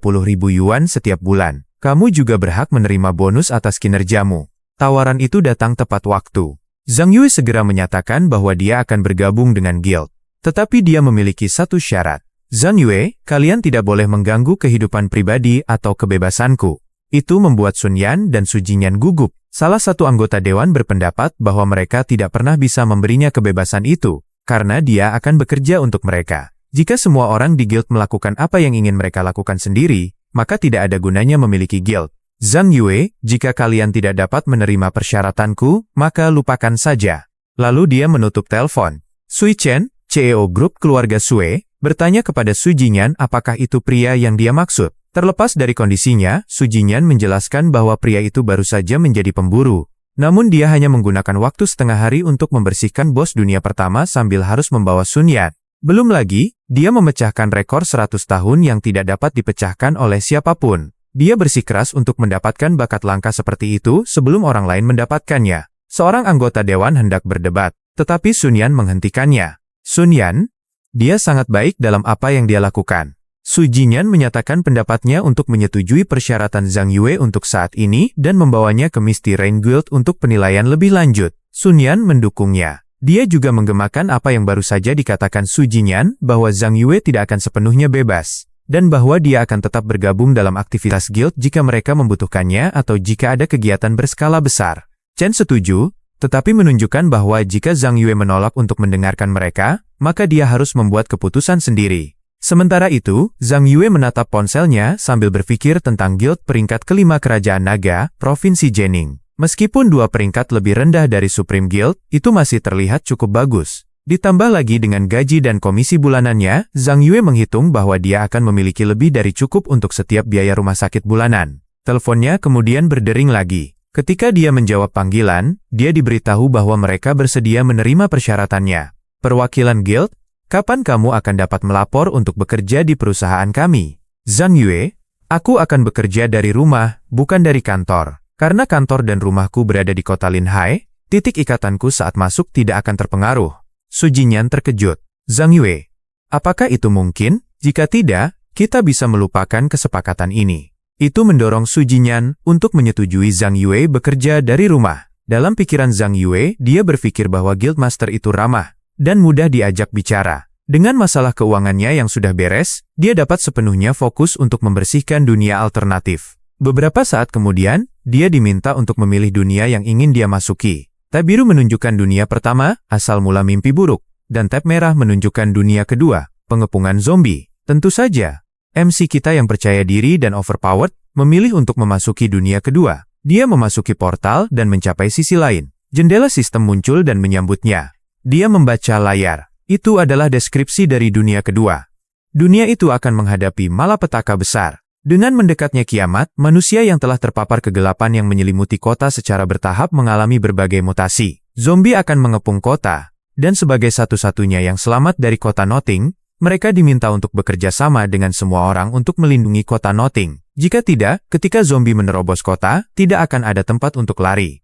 yuan setiap bulan. Kamu juga berhak menerima bonus atas kinerjamu. Tawaran itu datang tepat waktu. Zhang Yue segera menyatakan bahwa dia akan bergabung dengan guild. Tetapi dia memiliki satu syarat. Zhang Yue, kalian tidak boleh mengganggu kehidupan pribadi atau kebebasanku. Itu membuat Sun Yan dan Su Jinyan gugup. Salah satu anggota dewan berpendapat bahwa mereka tidak pernah bisa memberinya kebebasan itu, karena dia akan bekerja untuk mereka. Jika semua orang di guild melakukan apa yang ingin mereka lakukan sendiri, maka tidak ada gunanya memiliki guild. Zhang Yue, jika kalian tidak dapat menerima persyaratanku, maka lupakan saja. Lalu dia menutup telepon. Sui Chen, CEO grup keluarga Sue, bertanya kepada Su Jinyan apakah itu pria yang dia maksud. Terlepas dari kondisinya, Su Jinyan menjelaskan bahwa pria itu baru saja menjadi pemburu. Namun dia hanya menggunakan waktu setengah hari untuk membersihkan bos dunia pertama sambil harus membawa Sun Yan. Belum lagi, dia memecahkan rekor 100 tahun yang tidak dapat dipecahkan oleh siapapun. Dia bersikeras untuk mendapatkan bakat langka seperti itu sebelum orang lain mendapatkannya. Seorang anggota dewan hendak berdebat, tetapi Sun Yan menghentikannya. Sun Yan, dia sangat baik dalam apa yang dia lakukan. Su Jinyan menyatakan pendapatnya untuk menyetujui persyaratan Zhang Yue untuk saat ini dan membawanya ke Misty Rain Guild untuk penilaian lebih lanjut. Sun Yan mendukungnya. Dia juga menggemakan apa yang baru saja dikatakan Su Jinyan, bahwa Zhang Yue tidak akan sepenuhnya bebas, dan bahwa dia akan tetap bergabung dalam aktivitas guild jika mereka membutuhkannya atau jika ada kegiatan berskala besar. Chen setuju, tetapi menunjukkan bahwa jika Zhang Yue menolak untuk mendengarkan mereka, maka dia harus membuat keputusan sendiri. Sementara itu, Zhang Yue menatap ponselnya sambil berpikir tentang guild peringkat kelima Kerajaan Naga, Provinsi Jining. Meskipun 2 peringkat lebih rendah dari Supreme Guild, itu masih terlihat cukup bagus. Ditambah lagi dengan gaji dan komisi bulanannya, Zhang Yue menghitung bahwa dia akan memiliki lebih dari cukup untuk setiap biaya rumah sakit bulanan. Teleponnya kemudian berdering lagi. Ketika dia menjawab panggilan, dia diberitahu bahwa mereka bersedia menerima persyaratannya. Perwakilan Guild, kapan kamu akan dapat melapor untuk bekerja di perusahaan kami? Zhang Yue, aku akan bekerja dari rumah, bukan dari kantor. Karena kantor dan rumahku berada di kota Linhai, titik ikatanku saat masuk tidak akan terpengaruh. Su Jinyan terkejut. Zhang Yue, apakah itu mungkin? Jika tidak, kita bisa melupakan kesepakatan ini. Itu mendorong Su Jinyan untuk menyetujui Zhang Yue bekerja dari rumah. Dalam pikiran Zhang Yue, dia berpikir bahwa Guildmaster itu ramah dan mudah diajak bicara. Dengan masalah keuangannya yang sudah beres, dia dapat sepenuhnya fokus untuk membersihkan dunia alternatif. Beberapa saat kemudian, dia diminta untuk memilih dunia yang ingin dia masuki. Tab biru menunjukkan dunia pertama, asal mula mimpi buruk, dan tab merah menunjukkan dunia kedua, pengepungan zombie. Tentu saja, MC kita yang percaya diri dan overpowered, memilih untuk memasuki dunia kedua. Dia memasuki portal dan mencapai sisi lain. Jendela sistem muncul dan menyambutnya. Dia membaca layar. Itu adalah deskripsi dari dunia kedua. Dunia itu akan menghadapi malapetaka besar. Dengan mendekatnya kiamat, manusia yang telah terpapar kegelapan yang menyelimuti kota secara bertahap mengalami berbagai mutasi. Zombie akan mengepung kota, dan sebagai satu-satunya yang selamat dari kota Nothing, mereka diminta untuk bekerja sama dengan semua orang untuk melindungi kota Nothing. Jika tidak, ketika zombie menerobos kota, tidak akan ada tempat untuk lari.